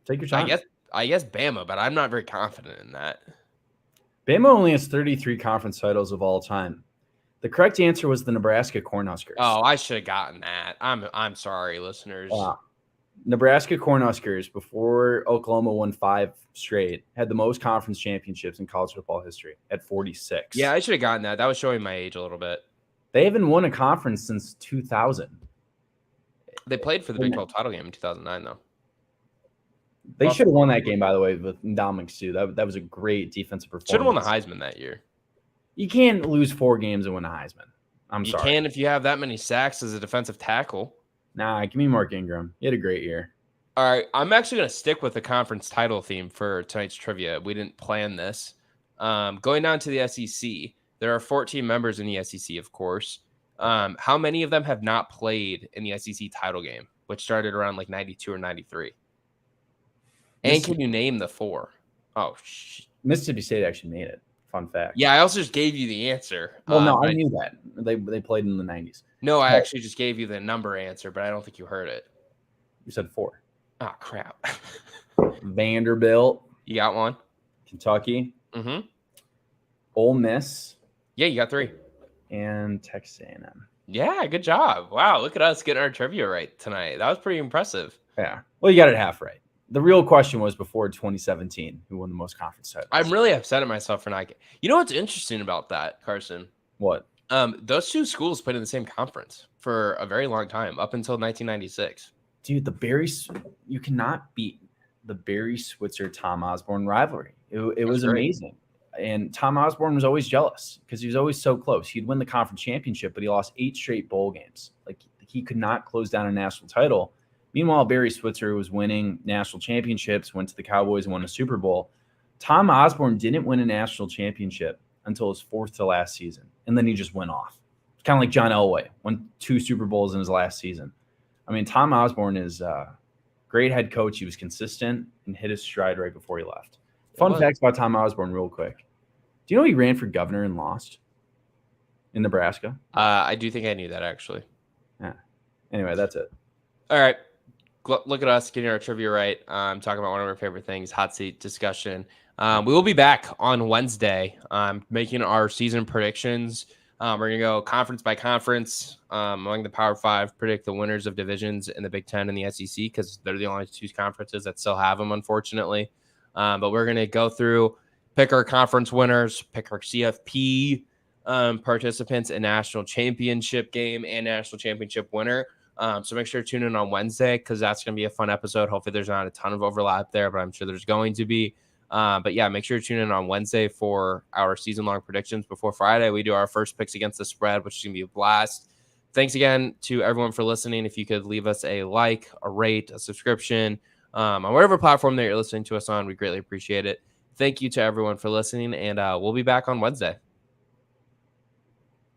Take your time. I guess Bama, but I'm not very confident in that. Bama only has 33 conference titles of all time. The correct answer was the Nebraska Cornhuskers. Oh, I should have gotten that. I'm sorry, listeners. Nebraska Cornhuskers, before Oklahoma won 5 straight, had the most conference championships in college football history at 46. Yeah, I should have gotten that. That was showing my age a little bit. They haven't won a conference since 2000. They played for the Big 12 title game in 2009, though. They should have won that game, by the way, with Dominic Sue. That was a great defensive performance. Should have won the Heisman that year. You can't lose 4 games and win a Heisman. I'm sorry. You can if you have that many sacks as a defensive tackle. Nah, give me Mark Ingram. He had a great year. All right, I'm actually going to stick with the conference title theme for tonight's trivia. We didn't plan this. Going down to the SEC, there are 14 members in the SEC, of course. How many of them have not played in the SEC title game, which started around like 92 or 93? And can you name the 4? Oh, Mississippi State actually made it. Fun fact. Yeah, I also just gave you the answer. Well, no, I knew that. They played in the 90s. No, I actually just gave you the number answer, but I don't think you heard it. You said 4. Oh, crap. Vanderbilt. You got one? Kentucky. Mm-hmm. Ole Miss. Yeah, you got 3. And Texas A&M. Yeah, good job. Wow, look at us getting our trivia right tonight. That was pretty impressive. Yeah. Well, you got it half right. The real question was before 2017, who won the most conference titles? I'm really upset at myself for not getting. You know what's interesting about that, Carson? What? Those 2 schools played in the same conference for a very long time, up until 1996. Dude, you cannot beat the Barry Switzer-Tom Osborne rivalry. It was amazing. And Tom Osborne was always jealous because he was always so close. He'd win the conference championship, but he lost 8 straight bowl games. Like, he could not close down a national title. Meanwhile, Barry Switzer was winning national championships, went to the Cowboys and won a Super Bowl. Tom Osborne didn't win a national championship until his 4th to last season, and then he just went off. It's kind of like John Elway, won 2 Super Bowls in his last season. I mean, Tom Osborne is a great head coach. He was consistent and hit his stride right before he left. Fun facts about Tom Osborne real quick. Do you know he ran for governor and lost in Nebraska? I do think I knew that, actually. Yeah. Anyway, that's it. All right. Look at us getting our trivia right. Talking about one of our favorite things, hot seat discussion. We will be back on Wednesday making our season predictions. We're going to go conference by conference among the Power 5, predict the winners of divisions in the Big Ten and the SEC because they're the only 2 conferences that still have them, unfortunately. But we're going to go through, pick our conference winners, pick our CFP participants in national championship game and national championship winner. So make sure to tune in on Wednesday because that's going to be a fun episode. Hopefully there's not a ton of overlap there, but I'm sure there's going to be. But yeah, make sure to tune in on Wednesday for our season-long predictions. Before Friday, we do our first picks against the spread, which is going to be a blast. Thanks again to everyone for listening. If you could leave us a like, a rate, a subscription on whatever platform that you're listening to us on, we greatly appreciate it. Thank you to everyone for listening, and we'll be back on Wednesday.